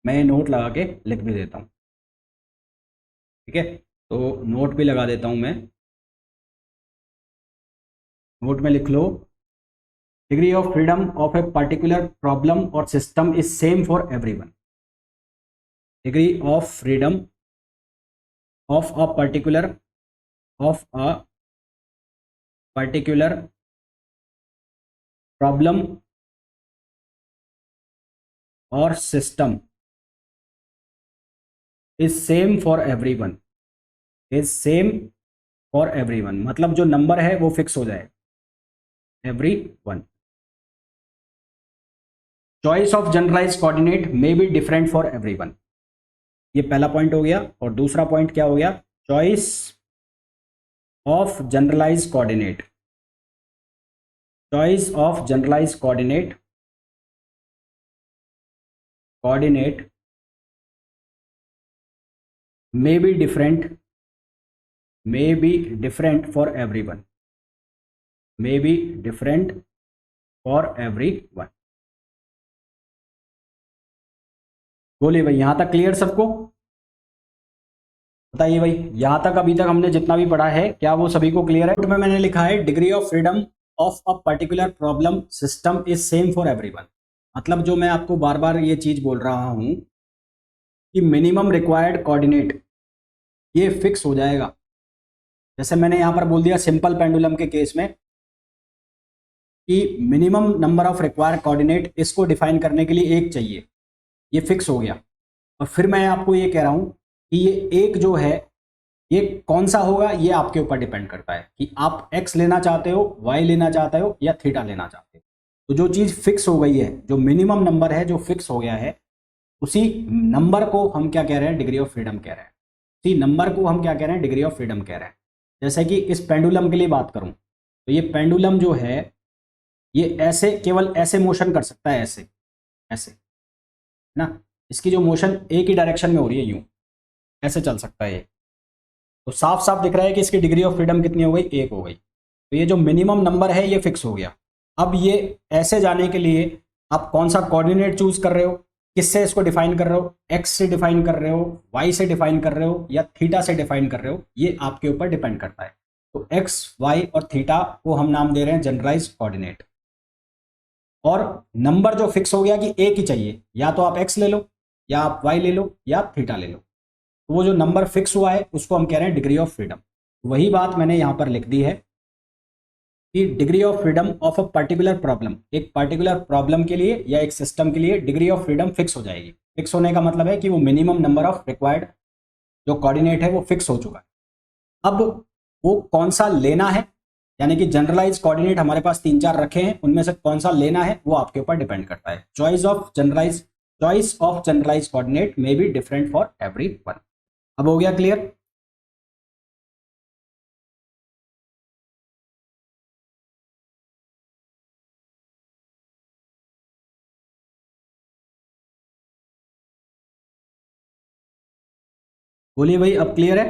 मैं नोट लगा के लिख भी देता हूं, ठीक है। तो नोट भी लगा देता हूं मैं, नोट में लिख लो, degree of freedom of a particular problem और system is same for everyone. Degree of freedom of a particular problem or system is same for everyone, is same for everyone। मतलब जो नंबर है वो fix हो जाए, everyone। Choice of generalise coordinate may be different for everyone, ये पहला point हो गया। और दूसरा पॉइंट क्या हो गया, choice of generalise coordinate, choice of generalise coordinate may be different for everyone, may be different for everyone। बोलिए भाई, यहां तक क्लियर सबको? बताइए भाई, यहां तक अभी तक हमने जितना भी पढ़ा है क्या वो सभी को क्लियर है? तो में मैंने लिखा है degree of freedom of a particular problem system is same for everyone. मतलब जो मैं आपको बार बार ये चीज बोल रहा हूं कि मिनिमम रिक्वायर्ड कोऑर्डिनेट ये फिक्स हो जाएगा। जैसे मैंने यहां पर बोल दिया सिंपल पेंडुलम के केस में कि minimum number of required coordinate इसको डिफाइन करने के लिए एक चाहिए, ये फिक्स हो गया। और फिर मैं आपको ये कह रहा हूं कि ये एक जो है ये कौन सा होगा, ये आपके ऊपर डिपेंड करता है कि आप एक्स लेना चाहते हो, वाई लेना चाहते हो या थीटा लेना चाहते हो। तो जो चीज़ फिक्स हो गई है, जो मिनिमम नंबर है जो फिक्स हो गया है, उसी नंबर को हम क्या कह रहे हैं, डिग्री ऑफ फ्रीडम कह रहे हैं। उसी नंबर को हम क्या कह रहे हैं, डिग्री ऑफ फ्रीडम कह रहे हैं। जैसे कि इस पेंडुलम के लिए बात करूं तो ये पेंडुलम जो है ये ऐसे, केवल ऐसे मोशन कर सकता है, ऐसे ऐसे ना, इसकी जो मोशन एक ही डायरेक्शन में हो रही है, यूं ऐसे चल सकता है। तो साफ साफ दिख रहा है कि इसकी डिग्री ऑफ फ्रीडम कितनी हो गई, एक हो गई। तो ये जो मिनिमम नंबर है ये फिक्स हो गया। अब ये ऐसे जाने के लिए आप कौन सा कोऑर्डिनेट चूज कर रहे हो, किससे इसको डिफाइन कर रहे हो, एक्स से डिफाइन कर रहे हो, वाई से डिफाइन कर रहे हो या थीटा से डिफाइन कर रहे हो, ये आपके ऊपर डिपेंड करता है। तो एक्स, वाई और थीटा को हम नाम दे रहे हैं जनरलाइज कोऑर्डिनेट। और नंबर जो फिक्स हो गया कि एक ही चाहिए, या तो आप एक्स ले लो या आप वाई ले लो या थीटा ले लो। तो वो जो नंबर फिक्स हुआ है उसको हम कह रहे हैं डिग्री ऑफ फ्रीडम। वही बात मैंने यहां पर लिख दी है कि degree of freedom of a particular problem, एक पर्टिकुलर प्रॉब्लम के लिए या एक सिस्टम के लिए डिग्री ऑफ फ्रीडम फिक्स हो जाएगी। फिक्स होने का मतलब है कि वो मिनिमम नंबर ऑफ रिक्वायर्ड जो कोऑर्डिनेट है वो फिक्स हो चुका है। अब वो कौन सा लेना है, यानी कि जनरलाइज कोऑर्डिनेट हमारे पास 3-4 रखे हैं, उनमें से कौन सा लेना है वो आपके ऊपर डिपेंड करता है। Choice of generalise coordinate may be different for everyone. अब हो गया क्लियर? बोलिए भाई, अब क्लियर है?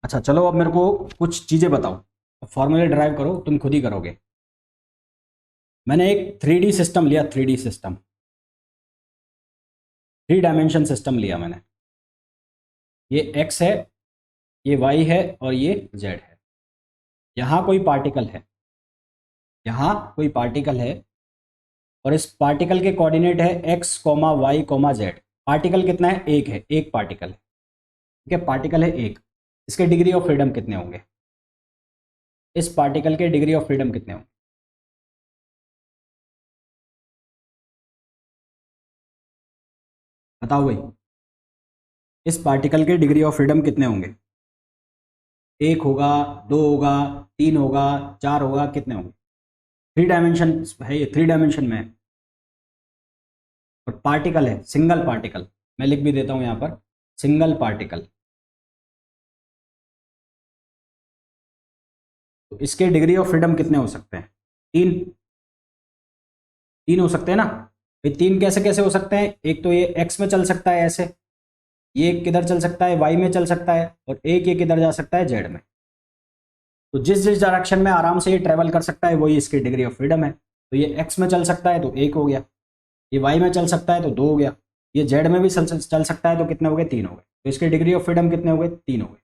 अच्छा चलो, अब मेरे को कुछ चीज़ें बताओ। फॉर्मूले ड्राइव करो, तुम खुद ही करोगे। मैंने एक 3D सिस्टम लिया, 3D सिस्टम, 3 डायमेंशन सिस्टम लिया मैंने। ये एक्स है, ये वाई है और ये जेड है। यहाँ कोई पार्टिकल है, यहाँ कोई पार्टिकल है, और इस पार्टिकल के कोऑर्डिनेट है x comma y comma z. Particle कितना है? एक है, एक पार्टिकल है। ठीक है, पार्टिकल है एक। इसके डिग्री ऑफ फ्रीडम कितने होंगे? इस पार्टिकल के डिग्री ऑफ फ्रीडम कितने होंगे? बताओ भाई, इस पार्टिकल के डिग्री ऑफ फ्रीडम कितने होंगे? एक होगा, दो होगा, तीन होगा, चार होगा, कितने होंगे? 3 डायमेंशन है ये, 3 डायमेंशन में है, और पार्टिकल है, सिंगल पार्टिकल। मैं लिख भी देता हूं यहां पर, सिंगल पार्टिकल। तो इसके डिग्री ऑफ फ्रीडम कितने हो सकते हैं? तीन। तीन हो सकते हैं ना भाई? तीन कैसे कैसे हो सकते हैं? एक तो ये एक्स में चल सकता है ऐसे, ये एक किधर चल सकता है, वाई में चल सकता है, और एक ये किधर जा सकता है, जेड में। तो जिस जिस डायरेक्शन में आराम से ये ट्रेवल कर सकता है वही इसकी डिग्री ऑफ फ्रीडम है। तो ये एक्स में चल सकता है तो एक हो गया, ये वाई में चल सकता है तो दो हो गया, ये जेड में भी चल सकता है तो कितने हो गए? तीन हो गए। तो इसके डिग्री ऑफ फ्रीडम कितने हो गए? तीन हो गए।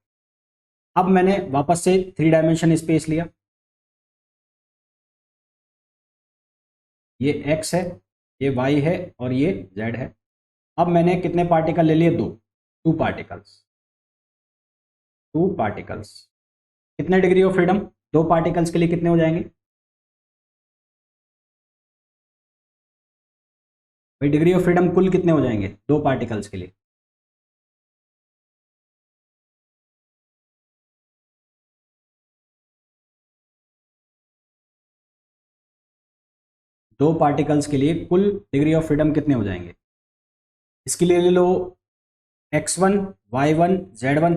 अब मैंने वापस से 3 डायमेंशन स्पेस लिया, ये एक्स है, ये वाई है और ये जेड है। अब मैंने कितने पार्टिकल ले लिए? दो, टू पार्टिकल्स। टू पार्टिकल्स कितने डिग्री ऑफ फ्रीडम? दो पार्टिकल्स के लिए कितने हो जाएंगे भाई? डिग्री ऑफ फ्रीडम कुल कितने हो जाएंगे दो पार्टिकल्स के लिए? दो पार्टिकल्स के लिए कुल डिग्री ऑफ फ्रीडम कितने हो जाएंगे? इसके लिए ले लो x1 y1 z1,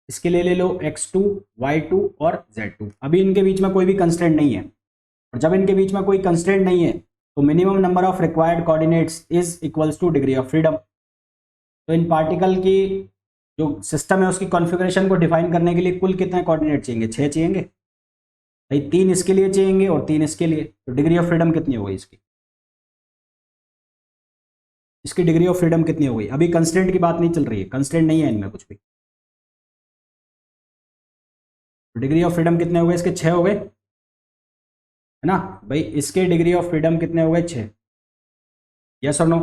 इसके लिए ले लो x2 y2 और z2। अभी इनके बीच में कोई भी कंस्ट्रेंट नहीं है, और जब इनके बीच में कोई कंस्ट्रेंट नहीं है तो minimum number of required coordinates is equals two degree of freedom. तो इन पार्टिकल की जो सिस्टम है उसकी कॉन्फ़िगरेशन को डिफाइन करने के लिए कुल कितने कोऑर्डिनेट चाहिए? 6 चाहिए भाई। तीन इसके लिए चाहिए और तीन इसके लिए। तो डिग्री ऑफ फ्रीडम कितनी हो गई इसकी? इसकी डिग्री ऑफ फ्रीडम कितनी हो गई? अभी कंस्ट्रेंट की बात नहीं चल रही है, कंस्ट्रेंट नहीं है इनमें कुछ भी। तो डिग्री ऑफ फ्रीडम कितने हो गए इसके? 6 हो गए, है ना भाई? इसके डिग्री ऑफ फ्रीडम कितने हो गए? 6। यस और नो?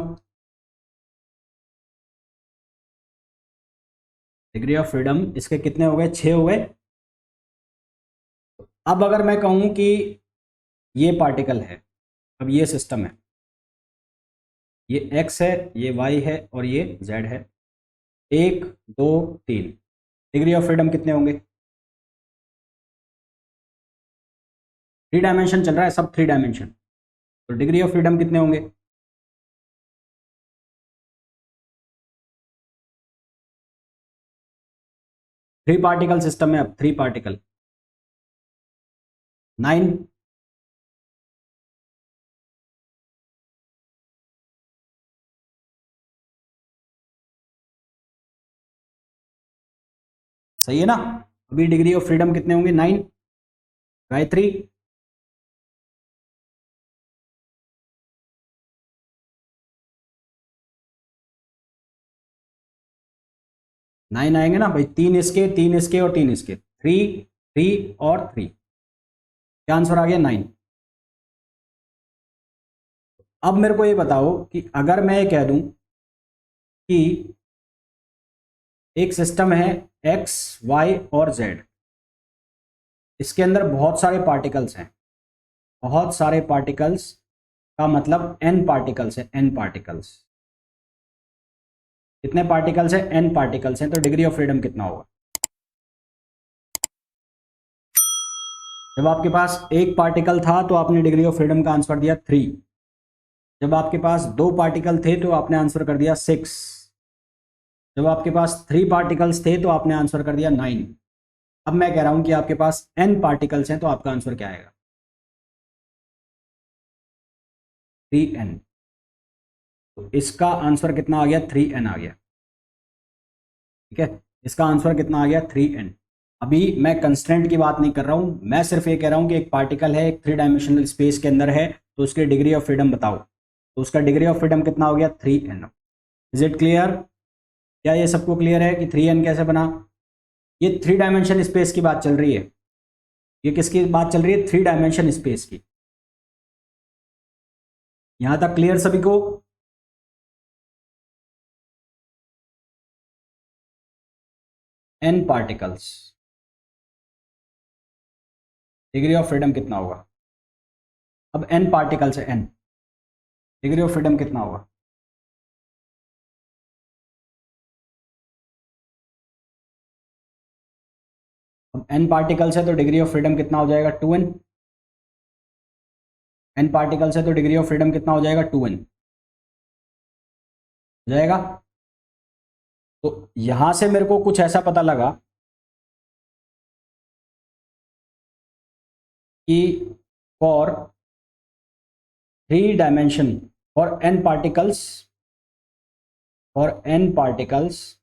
डिग्री ऑफ फ्रीडम इसके कितने हो गए? 6 हो गए। अब अगर मैं कहूं कि ये पार्टिकल है, अब ये सिस्टम है, ये एक्स है, ये वाई है और ये जेड है, एक, दो, तीन, डिग्री ऑफ फ्रीडम कितने होंगे? 3 डायमेंशन चल रहा है सब, 3 डायमेंशन। तो डिग्री ऑफ फ्रीडम कितने होंगे? थ्री पार्टिकल सिस्टम है, अब 3 पार्टिकल, 9। सही है ना? अभी डिग्री ऑफ फ्रीडम कितने होंगे? 9। गायत्री, 9 आएंगे ना भाई? तीन इसके और तीन इसके, 3, 3 और 3। क्या आंसर आ गया? 9। अब मेरे को ये बताओ कि अगर मैं ये कह दूं कि एक सिस्टम है एक्स, वाई और जेड, इसके अंदर बहुत सारे पार्टिकल्स हैं, बहुत सारे पार्टिकल्स का मतलब एन पार्टिकल्स है, एन पार्टिकल्स। कितने पार्टिकल्स हैं? एन पार्टिकल्स हैं। तो डिग्री ऑफ फ्रीडम कितना होगा? जब आपके पास एक पार्टिकल था तो आपने डिग्री ऑफ फ्रीडम का आंसर दिया 3। जब आपके पास दो पार्टिकल थे तो आपने आंसर कर दिया 6। जब आपके पास 3 पार्टिकल्स थे तो आपने आंसर कर दिया 9। अब मैं कह रहा हूं कि आपके पास एन पार्टिकल्स हैं तो आपका आंसर क्या आएगा? 3n। तो इसका आंसर कितना आ गया? 3n आ गया। ठीक है, इसका आंसर कितना आ गया? 3n। अभी मैं कंस्ट्रेंट की बात नहीं कर रहा हूँ, मैं सिर्फ ये कह रहा हूँ कि एक पार्टिकल है, एक 3 डायमेंशनल स्पेस के अंदर है, तो उसकी डिग्री ऑफ फ्रीडम बताओ। तो उसका डिग्री ऑफ फ्रीडम कितना हो गया? 3n। Is it clear? क्या ये सबको क्लियर है कि 3n कैसे बना? ये 3 डायमेंशन स्पेस की बात चल रही है। ये किसकी बात चल रही है? 3 डायमेंशन स्पेस की। यहां तक क्लियर सभी को? n particles, degree of freedom कितना होगा? अब n पार्टिकल्स है, n, डिग्री ऑफ फ्रीडम कितना होगा? अब n पार्टिकल्स है तो डिग्री ऑफ फ्रीडम कितना हो जाएगा? 2n। n पार्टिकल्स है तो डिग्री ऑफ फ्रीडम कितना हो जाएगा? 2n हो जाएगा। तो यहां से मेरे को कुछ ऐसा पता लगा कि for 3 dimension, for n particles, for n particles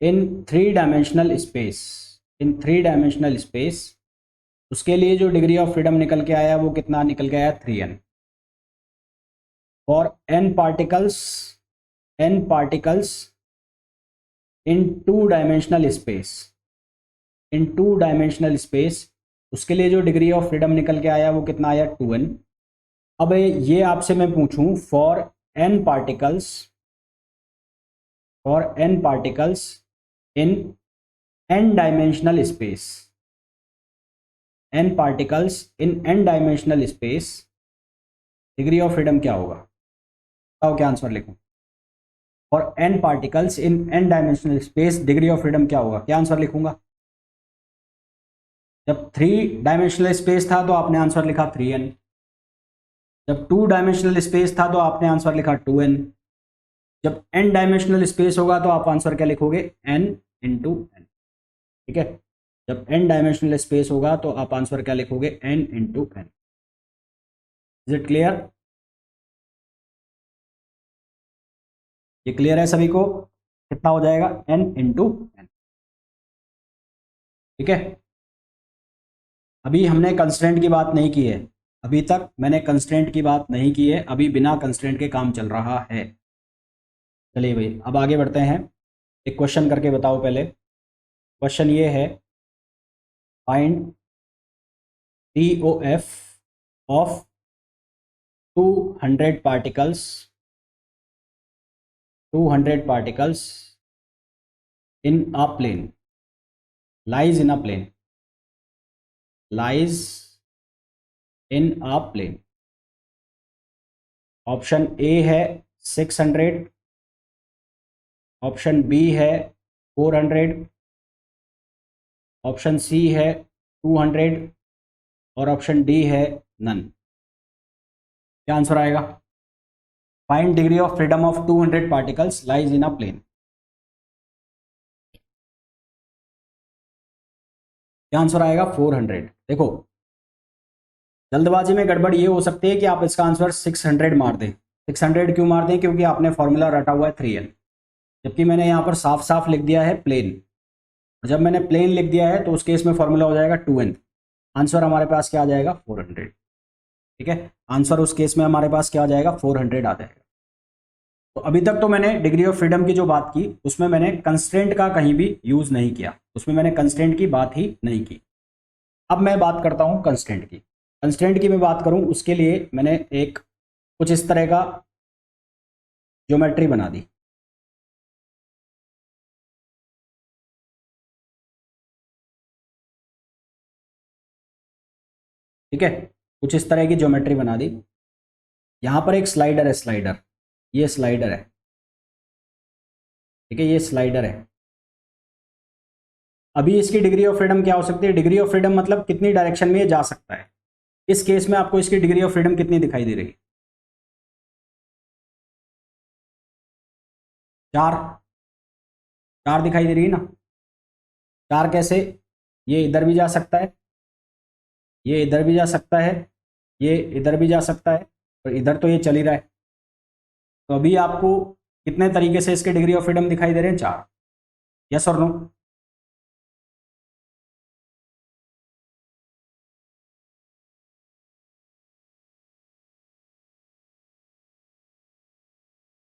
in 3 dimensional space, in 3 dimensional space, उसके लिए जो डिग्री ऑफ फ्रीडम निकल के आया वो कितना निकल के आया? 3n। For n particles in 2 dimensional space, in 2 dimensional space, उसके लिए जो डिग्री ऑफ फ्रीडम निकल के आया वो कितना आया? 2n। अब ये आपसे मैं पूछूं, for n particles, for n particles in n dimensional space, n particles in n dimensional space, degree of freedom क्या होगा? बताओ क्या आंसर लिखूं? For n particles in n dimensional space, degree of freedom क्या होगा? क्या आंसर लिखूंगा? जब 3 डायमेंशनल स्पेस था तो आपने आंसर लिखा 3n, जब 2 डायमेंशनल स्पेस था तो आपने आंसर लिखा 2n, जब n डायमेंशनल स्पेस होगा तो आप आंसर क्या लिखोगे? n into n। ठीक है, जब n डायमेंशनल स्पेस होगा तो आप आंसर क्या लिखोगे? n into n। Is it clear? ये क्लियर है सभी को? कितना हो जाएगा? n into n। ठीक है, अभी हमने कंस्ट्रेंट की बात नहीं की है, अभी तक मैंने कंस्ट्रेंट की बात नहीं की है, अभी बिना कंस्ट्रेंट के काम चल रहा है। चलिए भाई अब आगे बढ़ते हैं। एक क्वेश्चन करके बताओ पहले। क्वेश्चन ये है, find DOF of 200 particles, 200 particles in a plane, lies in a plane, lies in a plane. Option A है 600, ऑप्शन बी है 400, ऑप्शन सी है 200 और ऑप्शन डी है नन। क्या आंसर आएगा? Find degree of freedom of 200 particles lies in a plane. क्या answer आएगा? 400। देखो, जल्दबाजी में गड़बड़ ये हो सकती है कि आप इसका आंसर 600 मार दें। 600 क्यों मार दें? क्योंकि आपने फॉर्मूला रटा हुआ है 3n, जबकि मैंने यहाँ पर साफ साफ लिख दिया है प्लेन। जब मैंने प्लेन लिख दिया है तो उस केस में फॉर्मूला हो जाएगा 2n। आंसर हमारे पास क्या आ जाएगा? 400। ठीक है, आंसर उस केस में हमारे पास क्या आ जाएगा? 400 आ जाएगा। तो अभी तक तो मैंने डिग्री ऑफ फ्रीडम की जो बात की उसमें मैंने कंस्ट्रेंट का कहीं भी यूज नहीं किया, उसमें मैंने कंस्ट्रेंट की बात ही नहीं की। अब मैं बात करता हूं कंस्ट्रेंट की। कंस्ट्रेंट की मैं बात करूं उसके लिए मैंने एक कुछ इस तरह का ज्योमेट्री बना दी। ठीक है, कुछ इस तरह की ज्योमेट्री बना दी। यहां पर एक स्लाइडर है, स्लाइडर, ये स्लाइडर है। ठीक है, ये स्लाइडर है। अभी इसकी डिग्री ऑफ फ्रीडम क्या हो सकती है? डिग्री ऑफ फ्रीडम मतलब कितनी डायरेक्शन में ये जा सकता है। इस केस में आपको इसकी डिग्री ऑफ फ्रीडम कितनी दिखाई दे रही है? 4, 4 दिखाई दे रही है ना? 4 कैसे? ये इधर भी जा सकता है, ये इधर भी जा सकता है, ये इधर भी जा सकता है और इधर तो ये चल ही रहा है। तो अभी आपको कितने तरीके से इसके डिग्री ऑफ फ्रीडम दिखाई दे रहे हैं? 4। यस और नो?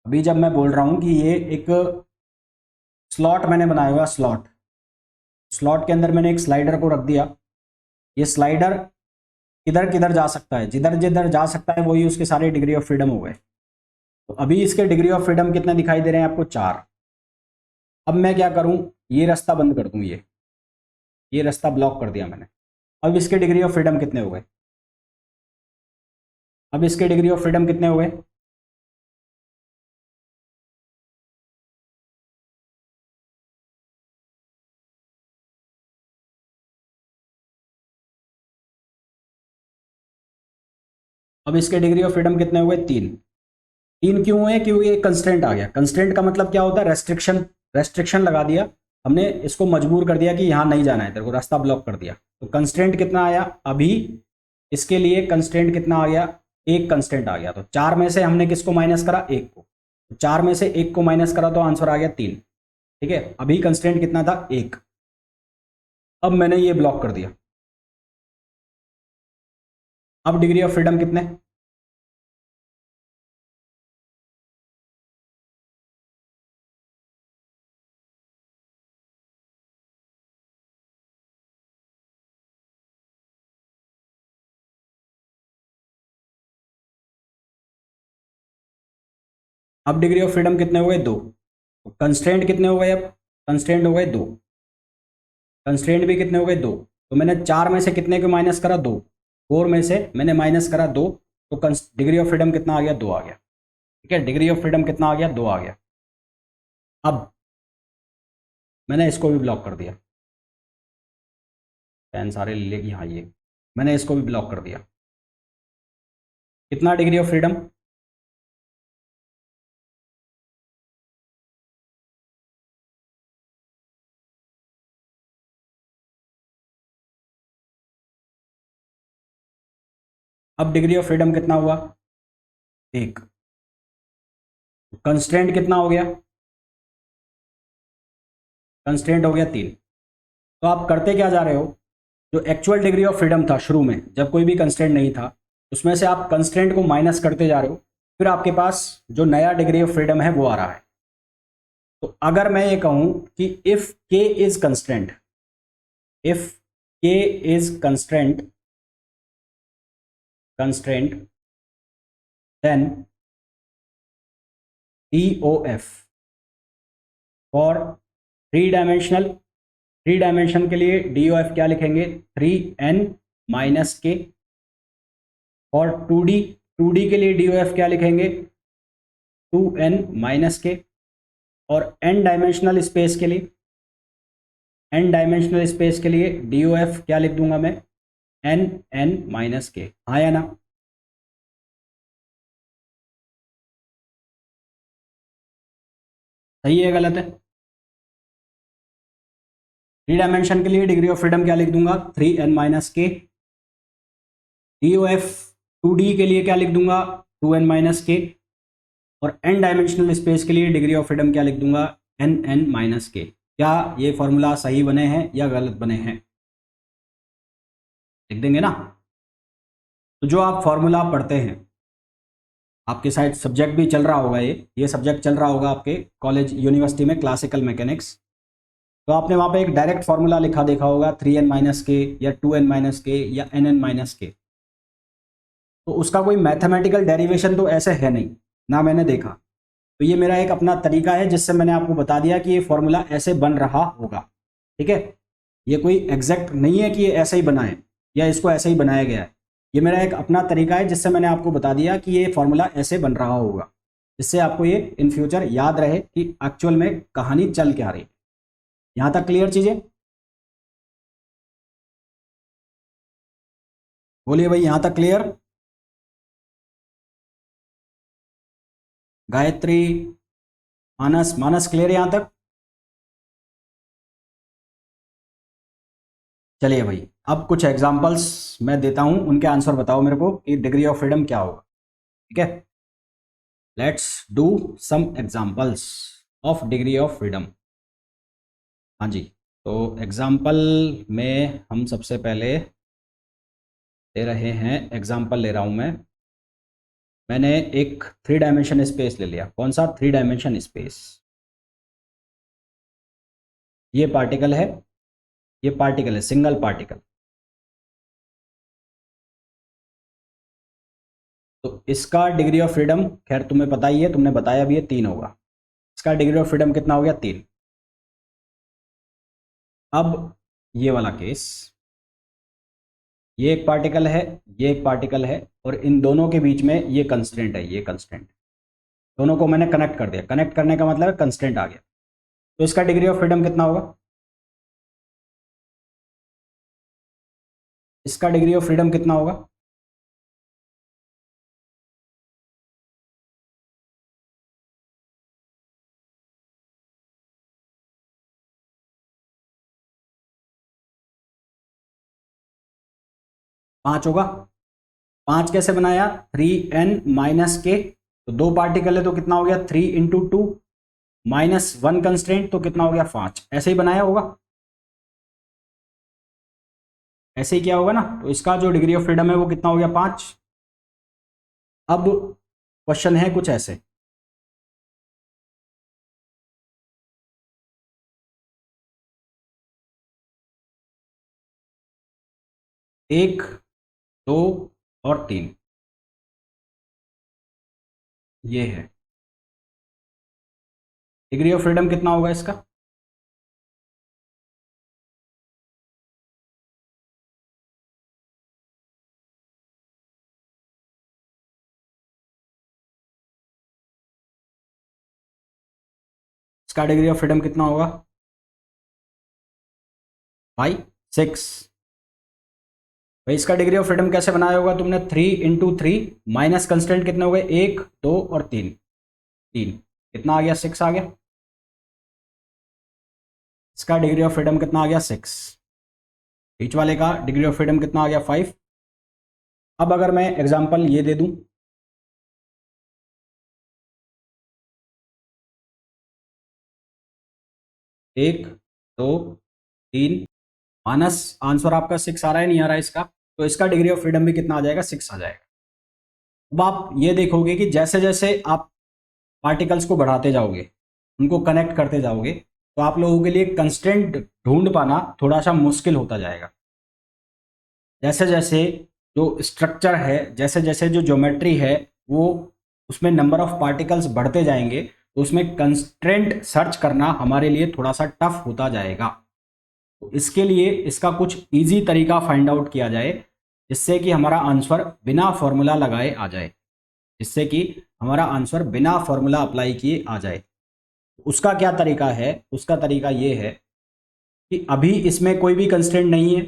अभी जब मैं बोल रहा हूं कि ये एक स्लॉट मैंने बनाया हुआ, स्लॉट के अंदर मैंने एक स्लाइडर को रख दिया। ये स्लाइडर किधर किधर जा सकता है, जिधर जिधर जा सकता है वही उसके सारे डिग्री ऑफ फ्रीडम हो गए। तो अभी इसके डिग्री ऑफ फ्रीडम कितने दिखाई दे रहे हैं आपको? 4। अब मैं क्या करूं, ये रास्ता बंद कर दूं, ये रास्ता ब्लॉक कर दिया मैंने। अब इसके डिग्री ऑफ फ्रीडम कितने हो गए? अब इसके डिग्री ऑफ फ्रीडम कितने हो गए? अब इसके डिग्री ऑफ फ्रीडम कितने हुए? 3। 3 क्यों हुए? क्योंकि एक कंस्ट्रेंट आ गया। कंस्ट्रेंट का मतलब क्या होता है? रेस्ट्रिक्शन। रेस्ट्रिक्शन लगा दिया हमने, इसको मजबूर कर दिया कि यहाँ नहीं जाना है तेरे को, रास्ता ब्लॉक कर दिया। तो कंस्ट्रेंट कितना आया? अभी इसके लिए कंस्ट्रेंट कितना आ गया? एक कंस्ट्रेंट आ गया। तो 4 में से हमने किसको माइनस करा? 1 को। 4 में से 1 को माइनस करा तो आंसर आ गया 3। ठीक है, अभी कंस्ट्रेंट कितना था? 1। अब मैंने ये ब्लॉक कर दिया। अब डिग्री ऑफ फ्रीडम कितने? अब डिग्री ऑफ फ्रीडम कितने हो गए? 2। कंस्ट्रेंट कितने हो गए? अब कंस्ट्रेंट हो गए 2। कंस्ट्रेंट भी कितने हो गए? 2। तो मैंने 4 में से कितने को माइनस करा? 2। 4 में से मैंने माइनस करा 2। तो डिग्री ऑफ फ्रीडम कितना आ गया? 2 आ गया। ठीक है, डिग्री ऑफ फ्रीडम कितना आ गया? 2 आ गया। अब मैंने इसको भी ब्लॉक कर दिया। पेन सारे ले लेगी, हाँ ये मैंने इसको भी ब्लॉक कर दिया। कितना डिग्री ऑफ फ्रीडम? अब डिग्री ऑफ फ्रीडम कितना हुआ? 1। कंस्ट्रेंट कितना हो गया? कंस्ट्रेंट हो गया 3। तो आप करते क्या जा रहे हो? जो एक्चुअल डिग्री ऑफ फ्रीडम था शुरू में, जब कोई भी कंस्ट्रेंट नहीं था, उसमें से आप कंस्ट्रेंट को माइनस करते जा रहे हो, फिर आपके पास जो नया डिग्री ऑफ फ्रीडम है वो आ रहा है। तो अगर मैं ये कहूं कि if k is constraint, if k is constraint then DOF for three dimension के लिए DOF क्या लिखेंगे? 3n माइनस के। और 2D के लिए DOF क्या लिखेंगे? 2n माइनस के। और n डायमेंशनल स्पेस के लिए DOF क्या लिख दूंगा मैं? n माइनस के। हाँ या ना? सही है गलत है? 3 डायमेंशन के लिए डिग्री ऑफ फ्रीडम क्या लिख दूंगा? 3n माइनस के। DOF 2D के लिए क्या लिख दूंगा? 2n माइनस के। और n डायमेंशनल स्पेस के लिए डिग्री ऑफ फ्रीडम क्या लिख दूंगा? n माइनस के। क्या ये फॉर्मूला सही बने हैं या गलत बने हैं? लिख देंगे ना? तो जो आप फॉर्मूला पढ़ते हैं, आपके साइड सब्जेक्ट भी चल रहा होगा, ये सब्जेक्ट चल रहा होगा आपके कॉलेज यूनिवर्सिटी में, क्लासिकल मैकेनिक्स। तो आपने वहाँ पे एक डायरेक्ट फार्मूला लिखा देखा होगा, 3n माइनस के या 2n माइनस के या nn माइनस के। तो उसका कोई मैथमेटिकल डेरिवेशन तो ऐसे है नहीं, ना मैंने देखा। तो ये मेरा एक अपना तरीका है जिससे मैंने आपको बता दिया कि ये फॉर्मूला ऐसे बन रहा होगा। ठीक है, ये कोई एग्जैक्ट नहीं है कि ये ऐसे ही बना है या इसको ऐसे ही बनाया गया है। ये मेरा एक अपना तरीका है जिससे मैंने आपको बता दिया कि ये फॉर्मूला ऐसे बन रहा होगा, जिससे आपको ये इन फ्यूचर याद रहे कि एक्चुअल में कहानी चल क्या रही। यहाँ तक क्लियर चीज़ें? बोलिए भाई, यहाँ तक क्लियर? गायत्री, मानस, मानस क्लियर यहाँ तक? चलिए भाई, अब कुछ एग्जांपल्स मैं देता हूं, उनके आंसर बताओ मेरे को कि डिग्री ऑफ फ्रीडम क्या होगा। ठीक है, let's do some examples of degree of freedom. हाँ जी, तो एग्जांपल में हम सबसे पहले दे रहे हैं, एग्जांपल ले रहा हूं मैं। मैंने एक 3 डायमेंशन स्पेस ले लिया। कौन सा 3 डायमेंशन स्पेस? ये पार्टिकल है, ये पार्टिकल है, सिंगल पार्टिकल। तो इसका डिग्री ऑफ फ्रीडम, खैर तुम्हें पता ही है, तुमने बताया भी है, 3 होगा। इसका डिग्री ऑफ फ्रीडम कितना हो गया? 3। अब ये वाला केस, ये एक पार्टिकल है, ये एक पार्टिकल है, और इन दोनों के बीच में ये कंस्ट्रेंट है, ये कंस्ट्रेंट। दोनों को मैंने कनेक्ट कर दिया। कनेक्ट करने का मतलब है कंस्ट्रेंट आ गया। तो इसका डिग्री ऑफ फ्रीडम कितना होगा? इसका डिग्री ऑफ फ्रीडम कितना होगा? पाँच होगा। पाँच कैसे बनाया? 3n-k। तो दो पार्टिकल है तो कितना हो गया? 3 × 2 -1 कंस्ट्रेंट, तो कितना हो गया? 5। ऐसे ही बनाया होगा, ऐसे ही किया होगा ना। तो इसका जो डिग्री ऑफ फ्रीडम है वो कितना हो गया? 5। अब क्वेश्चन है कुछ ऐसे, एक, दो और 3, ये है। डिग्री ऑफ फ्रीडम कितना होगा इसका? इसका डिग्री ऑफ फ्रीडम कितना होगा भाई? 6। भाई इसका डिग्री ऑफ फ्रीडम कैसे बनाया होगा तुमने? 3 × 3 माइनस कंस्टेंट कितने हो गए? 1, 2 और 3। 3 कितना आ गया? 6 आ गया। इसका डिग्री ऑफ फ्रीडम कितना आ गया? 6। बीच वाले का डिग्री ऑफ फ्रीडम कितना आ गया? 5। अब अगर मैं एग्जांपल ये दे दूं, एक, दो, 3, माइनस आंसर आपका 6 आ रहा है, नहीं आ रहा है इसका? तो इसका डिग्री ऑफ फ्रीडम भी कितना आ जाएगा? 6 आ जाएगा। अब आप ये देखोगे कि जैसे जैसे आप पार्टिकल्स को बढ़ाते जाओगे, उनको कनेक्ट करते जाओगे, तो आप लोगों के लिए कंस्टेंट ढूंढ पाना थोड़ा सा मुश्किल होता जाएगा। जैसे जैसे जो स्ट्रक्चर है, जैसे जैसे जो ज्योमेट्री है, वो उसमें नंबर ऑफ पार्टिकल्स बढ़ते जाएंगे, तो उसमें कंस्ट्रेंट सर्च करना हमारे लिए थोड़ा सा टफ होता जाएगा। तो इसके लिए इसका कुछ इजी तरीका फाइंड आउट किया जाए, जिससे कि हमारा आंसर बिना फॉर्मूला लगाए आ जाए, जिससे कि हमारा आंसर बिना फॉर्मूला अप्लाई किए आ जाए। उसका क्या तरीका है? उसका तरीका ये है कि अभी इसमें कोई भी कंस्ट्रेंट नहीं है,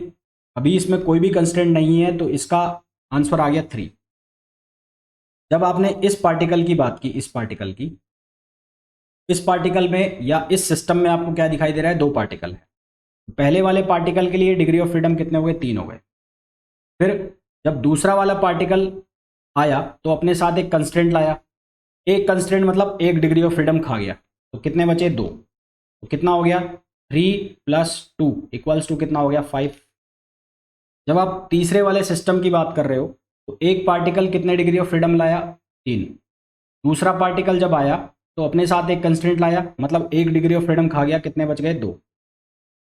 अभी इसमें कोई भी कंस्ट्रेंट नहीं है, तो इसका आंसर आ गया 3। जब आपने इस पार्टिकल की बात की, इस पार्टिकल में या इस सिस्टम में आपको क्या दिखाई दे रहा है? दो पार्टिकल है। पहले वाले पार्टिकल के लिए डिग्री ऑफ फ्रीडम कितने हो गए? 3 हो गए। फिर जब दूसरा वाला पार्टिकल आया तो अपने साथ एक कंस्ट्रेंट लाया। एक कंस्ट्रेंट मतलब एक डिग्री ऑफ फ्रीडम खा गया, तो कितने बचे? 2। तो कितना हो गया? 3 + 2 = कितना हो गया? 5। जब आप तीसरे वाले सिस्टम की बात कर रहे हो, तो एक पार्टिकल कितने डिग्री ऑफ फ्रीडम लाया? 3। दूसरा पार्टिकल जब आया तो अपने साथ एक कंस्ट्रेंट लाया, मतलब एक डिग्री ऑफ फ्रीडम खा गया, कितने बच गए? 2।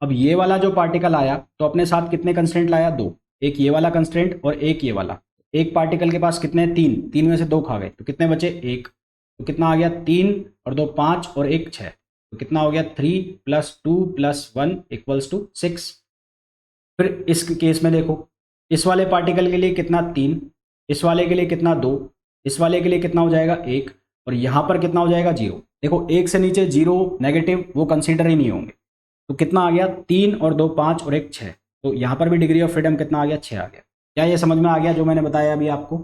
अब ये वाला जो पार्टिकल आया तो अपने साथ कितने कंस्ट्रेंट लाया? 2। एक ये वाला कंस्ट्रेंट और एक ये वाला। एक पार्टिकल के पास कितने? 3। 3 में से 2 खा गए, तो कितने बचे? 1। तो कितना आ गया? 3 और 2 5 और 1 6। तो कितना हो गया? 3 + 2 + 1 = 6। फिर इस केस में देखो, इस वाले पार्टिकल के लिए कितना? 3। इस वाले के लिए कितना? 2। इस वाले के लिए कितना हो जाएगा? 1। और यहाँ पर कितना हो जाएगा? 0। देखो, एक से नीचे जीरो नेगेटिव वो कंसीडर ही नहीं होंगे। तो कितना आ गया? 3 और 2 5 और 1 6। तो यहाँ पर भी डिग्री ऑफ फ्रीडम कितना आ गया? 6 आ गया। क्या ये समझ में आ गया जो मैंने बताया अभी आपको?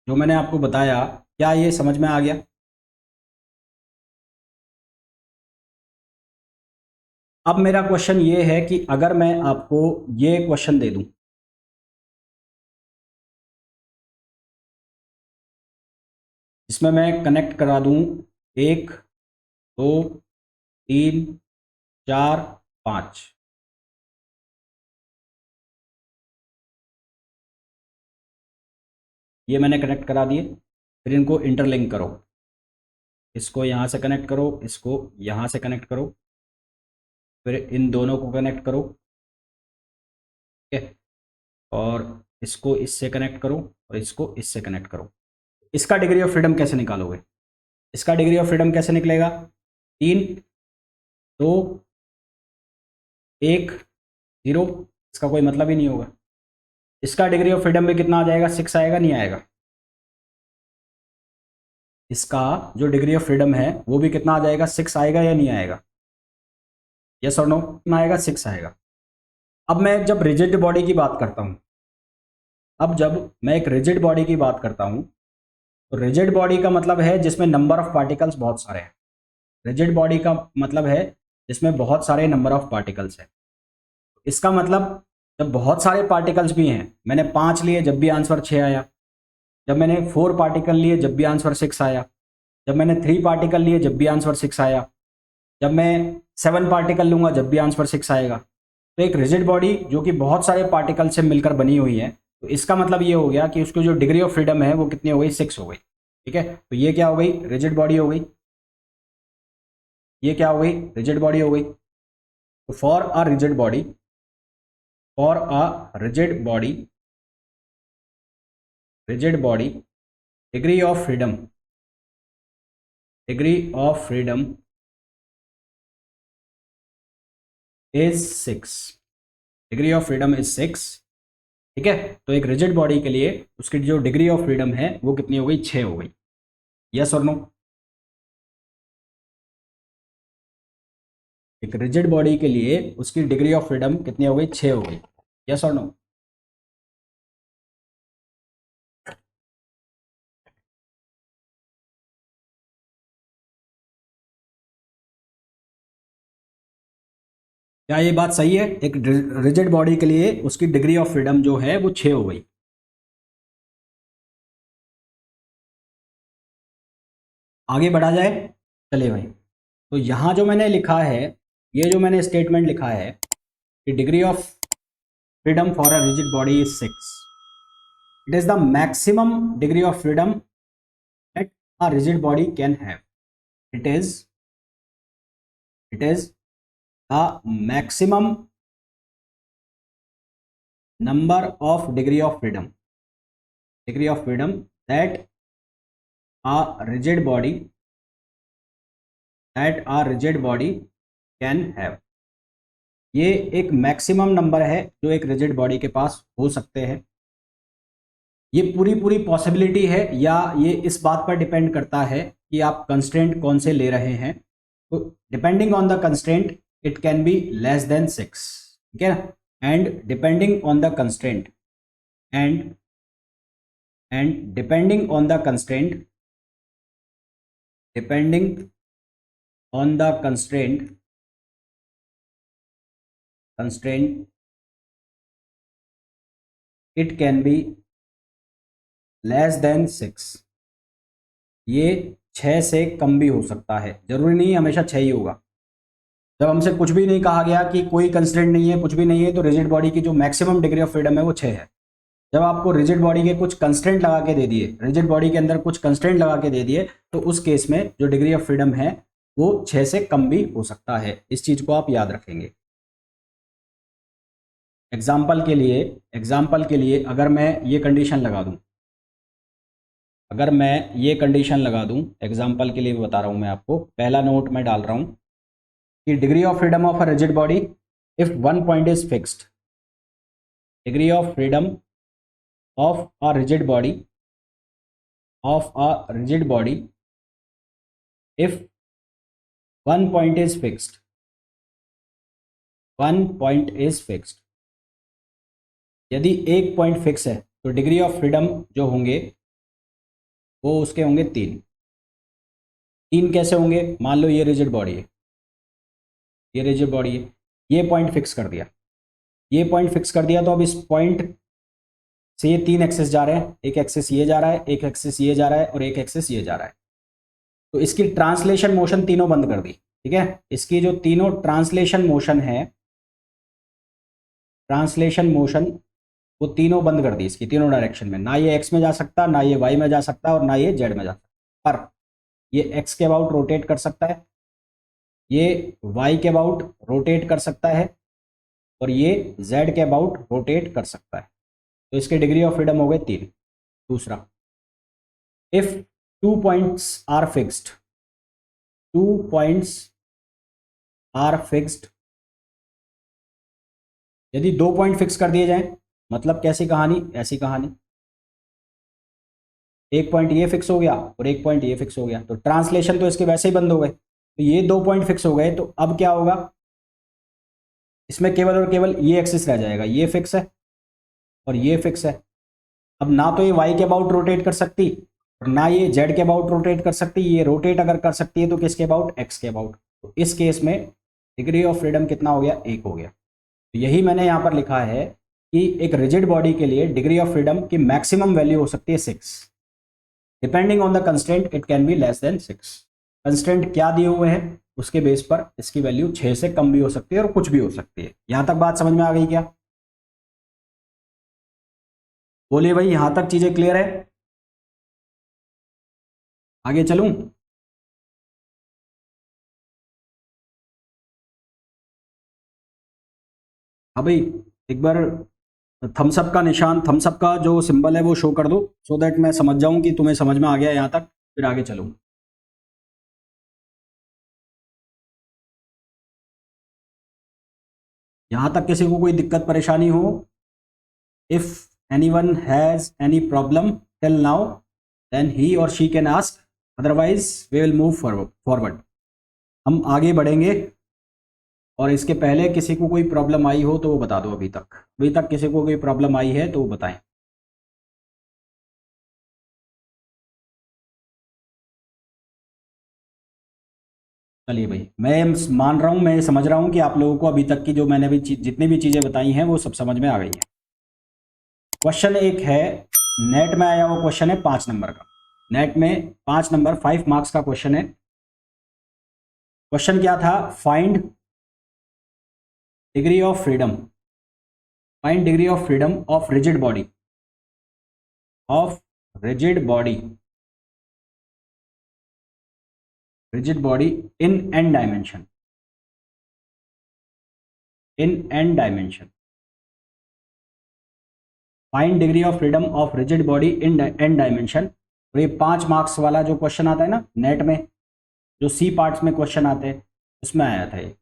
जो मैंने आपको बताया, क्या ये समझ में आ गया? अब मेरा क्वेश्चन ये है कि अगर मैं आपको ये क्वेश्चन दे दूं, इसमें मैं कनेक्ट करा दूं 1 2 3 4 5, ये मैंने कनेक्ट करा दिए। फिर इनको इंटरलिंक करो, इसको यहाँ से कनेक्ट करो, इसको यहाँ से कनेक्ट करो, फिर इन दोनों को कनेक्ट करो, ठीक है, और इसको इससे कनेक्ट करो और इसको इससे कनेक्ट करो। इसका डिग्री ऑफ फ्रीडम कैसे निकालोगे? इसका डिग्री ऑफ फ्रीडम कैसे निकलेगा? 3 2 1 0, इसका कोई मतलब ही नहीं होगा। इसका डिग्री ऑफ फ्रीडम में कितना आ जाएगा? 6 आएगा, नहीं आएगा? इसका जो डिग्री ऑफ फ्रीडम है वो भी कितना आ जाएगा? 6 आएगा या नहीं आएगा? यस और नो? कितना आएगा? 6 आएगा। अब मैं जब रिजिड बॉडी की बात करता हूँ, अब जब मैं एक रिजिड बॉडी की बात करता हूँ, तो रिजिड बॉडी का मतलब है जिसमें नंबर ऑफ पार्टिकल्स बहुत सारे हैं। रिजिड बॉडी का मतलब है जिसमें बहुत सारे नंबर ऑफ पार्टिकल्स हैं। इसका मतलब जब बहुत सारे पार्टिकल्स भी हैं, मैंने 5 लिए जब भी आंसर 6 आया, जब मैंने 4 पार्टिकल लिए जब भी आंसर 6 आया, जब मैंने 3 पार्टिकल लिए जब भी आंसर 6 आया, जब मैं 7 पार्टिकल लूँगा जब भी आंसर 6 आएगा। तो एक रिजिड बॉडी जो कि बहुत सारे पार्टिकल से मिलकर बनी हुई है, तो इसका मतलब ये हो गया कि उसकी जो डिग्री ऑफ फ्रीडम है वो कितनी हो गई? 6 हो गई। ठीक है, तो ये क्या हो गई? रिजिड बॉडी हो गई। ये क्या हो गई? रिजिड बॉडी हो गई। तो for a rigid body, for a rigid body degree of freedom, degree of freedom is 6, degree of freedom is 6। ठीक है, तो एक रिजिड बॉडी के लिए उसकी जो डिग्री ऑफ फ्रीडम है वो कितनी हो गई? 6 हो गई। यस और नो? एक रिजिड बॉडी के लिए उसकी डिग्री ऑफ फ्रीडम कितनी हो गई? 6 हो गई। यस और नो? क्या ये बात सही है? एक रिजिड बॉडी के लिए उसकी डिग्री ऑफ फ्रीडम जो है वो 6 हो गई। आगे बढ़ा जाए, चलिए भाई। तो यहाँ जो मैंने लिखा है, ये जो मैंने स्टेटमेंट लिखा है कि degree of freedom for a rigid body is 6, it is the maximum degree of freedom that a rigid body can have. It is the maximum number of degree of freedom that a rigid body can have। ये एक maximum number है जो एक rigid body के पास हो सकते हैं। ये पूरी पॉसिबिलिटी है या ये इस बात पर डिपेंड करता है कि आप कंस्ट्रेंट कौन से ले रहे हैं। तो depending on the constraint it can be less than 6, ठीक है ना? And depending on the constraint and depending on the constraint it can be less than 6। ये 6 से कम भी हो सकता है, जरूरी नहीं हमेशा 6 ही होगा। जब हमसे कुछ भी नहीं कहा गया कि कोई कंस्ट्रेंट नहीं है, कुछ भी नहीं है, तो रिजिड बॉडी की जो मैक्सिमम डिग्री ऑफ फ्रीडम है वो 6 है। जब आपको रिजिड बॉडी के कुछ कंस्ट्रेंट लगा के दे दिए, रिजिड बॉडी के अंदर कुछ कंस्ट्रेंट लगा के दे दिए, तो उस केस में जो डिग्री ऑफ फ्रीडम है वो 6 से कम भी हो सकता है। इस चीज को आप याद रखेंगे। एग्जाम्पल के लिए अगर मैं ये कंडीशन लगा दूं, एग्जाम्पल के लिए बता रहा हूं मैं आपको, पहला नोट मैं डाल रहा हूं कि degree of freedom of a rigid body if one point is fixed, degree of freedom of a rigid body if one point is fixed, यदि एक पॉइंट फिक्स है तो डिग्री ऑफ फ्रीडम जो होंगे वो उसके होंगे 3। कैसे होंगे? मान लो ये रिजिड बॉडी है, ये पॉइंट फिक्स कर दिया, ये पॉइंट फिक्स कर दिया, तो अब इस पॉइंट से ये 3 एक्सेस जा रहे हैं, एक एक्सेस ये जा रहा है, एक एक्सेस ये जा रहा है और एक एक्सेस ये जा रहा है। तो इसकी ट्रांसलेशन मोशन तीनों बंद कर दी, ठीक है। इसकी जो तीनों ट्रांसलेशन मोशन है, ट्रांसलेशन मोशन वो तीनों बंद कर दी इसकी तीनों डायरेक्शन में। ना ये एक्स में जा सकता, ना ये वाई में जा सकता और ना ये जेड में जा सकता। पर ये एक्स के अबाउट रोटेट कर सकता है, ये वाई के अबाउट रोटेट कर सकता है और ये जेड के अबाउट रोटेट कर सकता है। तो इसके डिग्री ऑफ फ्रीडम हो गए 3। दूसरा, if 2 points are fixed, 2 points are fixed, यदि 2 पॉइंट फिक्स कर दिए जाएं, मतलब कैसी कहानी, ऐसी कहानी, एक पॉइंट ये फिक्स हो गया और एक पॉइंट ये फिक्स हो गया, तो ट्रांसलेशन तो इसके वैसे ही बंद हो गए। तो ये 2 पॉइंट फिक्स हो गए, तो अब क्या होगा, इसमें केवल और केवल ये एक्सिस रह जाएगा, ये फिक्स है और ये फिक्स है। अब ना तो ये वाई के अबाउट रोटेट कर सकती और ना ये जेड के अबाउट रोटेट कर सकती। ये रोटेट अगर कर सकती है तो किसके अबाउट, एक्स के अबाउट। तो इस केस में डिग्री ऑफ फ्रीडम कितना हो गया, 1 हो गया। तो यही मैंने यहाँ पर लिखा है कि एक रिजिड बॉडी के लिए डिग्री ऑफ फ्रीडम की मैक्सिमम वैल्यू हो सकती है 6। Depending on the constraint it can be less than 6। Constraint क्या दिए हुए हैं उसके बेस पर इसकी वैल्यू 6 से कम भी हो सकती है और कुछ भी हो सकती है। यहां तक बात समझ में आ गई क्या? बोलिए भाई, यहां तक चीजें क्लियर है? आगे चलूं? हाँ भाई, एक बार थम्सअप का निशान, थम्सअप का जो सिंबल है वो शो कर दो, सो दैट मैं समझ जाऊं कि तुम्हें समझ में आ गया यहां तक, फिर आगे चलूं। यहां तक किसी को कोई दिक्कत परेशानी हो, if anyone has any problem till now then he और she can ask, otherwise we will move forward. हम आगे बढ़ेंगे। और इसके पहले किसी को कोई प्रॉब्लम आई हो तो वो बता दो। अभी तक किसी को कोई प्रॉब्लम आई है तो वो बताएं। चलिए भाई, मैं मान रहा हूँ, मैं समझ रहा हूँ कि आप लोगों को अभी तक की जो मैंने भी जितनी भी चीज़ें बताई हैं वो सब समझ में आ गई हैं। क्वेश्चन एक है, नेट में आया हुआ क्वेश्चन है 5 नंबर का। नेट में 5 नंबर 5 मार्क्स का क्वेश्चन है। क्वेश्चन क्या था, find degree of freedom, find degree of freedom of rigid body, of rigid body, rigid body in n dimension, in n dimension. Find degree of freedom of rigid body in n dimension. और ये 5 marks वाला जो question आता है ना net में, जो सी parts में क्वेश्चन आते हैं उसमें आया था ये,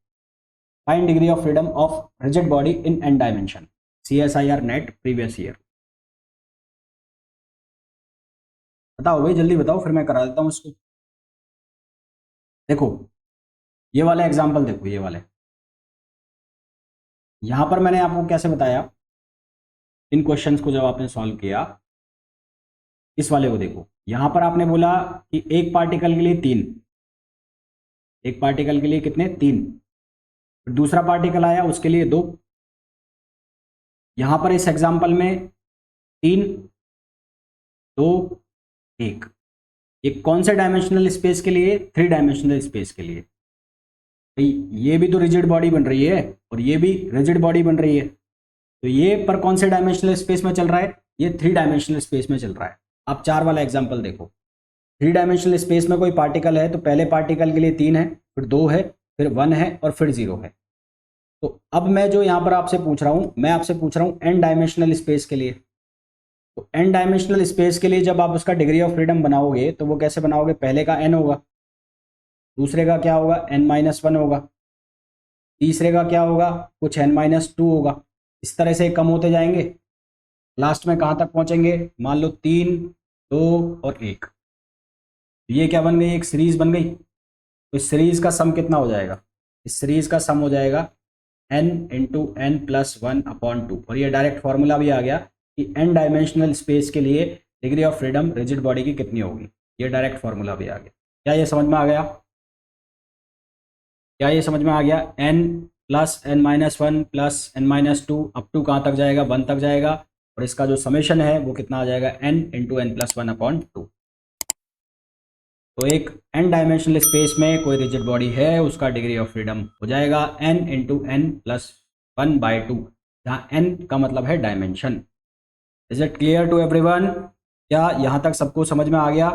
find degree of freedom of rigid body in n dimension, CSIR net previous year. बताओ भाई, जल्दी बताओ, फिर मैं करा देता हूँ इसको। देखो ये वाले एग्जाम्पल देखो, ये वाले यहां पर मैंने आपको कैसे बताया, इन क्वेश्चंस को जब आपने सॉल्व किया, इस वाले को देखो, यहां पर आपने बोला कि एक पार्टिकल के लिए 3, एक पार्टिकल के लिए कितने, 3, फिर दूसरा पार्टिकल आया उसके लिए 2। यहां पर इस एग्जाम्पल में 3, 2, 1। ये कौन से डायमेंशनल स्पेस के लिए, 3 डायमेंशनल स्पेस के लिए। भाई ये भी तो रिजिड बॉडी बन रही है और ये भी रिजिड बॉडी बन रही है, तो ये पर कौन से डायमेंशनल स्पेस में चल रहा है, ये 3 डायमेंशनल स्पेस में चल रहा है। आप 4 वाला एग्जाम्पल देखो, 3 डायमेंशनल स्पेस में कोई पार्टिकल है तो पहले पार्टिकल के लिए 3 है, फिर 2 है, फिर 1 है और फिर 0 है। तो अब मैं जो यहाँ पर आपसे पूछ रहा हूँ, मैं आपसे पूछ रहा हूँ n डायमेंशनल स्पेस के लिए। तो n डायमेंशनल स्पेस के लिए जब आप उसका डिग्री ऑफ फ्रीडम बनाओगे तो वो कैसे बनाओगे, पहले का n होगा, दूसरे का क्या होगा, n-1 होगा, तीसरे का क्या होगा, कुछ n-2 होगा। इस तरह से कम होते जाएंगे, लास्ट में कहाँ तक पहुँचेंगे, मान लो 3, 2 और 1। ये क्या बन गई, एक सीरीज बन गई। तो इस सीरीज का सम कितना हो जाएगा, इस सीरीज का सम हो जाएगा n इंटू n प्लस 1/2। और ये डायरेक्ट फॉर्मूला भी आ गया कि n डायमेंशनल स्पेस के लिए degree of freedom rigid body की कितनी होगी, ये डायरेक्ट फॉर्मूला भी आ गया। क्या ये समझ में आ गया, क्या ये समझ में आ गया, n plus n-1 plus n-2 up to कहाँ तक जाएगा, 1 तक जाएगा, और इसका जो समेशन है वो कितना आ जाएगा, n इंटू एन प्लस 1/2। तो एक n डायमेंशनल स्पेस में कोई रिजिड बॉडी है, उसका डिग्री ऑफ फ्रीडम हो जाएगा n इंटू एन प्लस 1/2, जहाँ n का मतलब है dimension. Is it clear to everyone? क्या यहाँ तक सबको समझ में आ गया?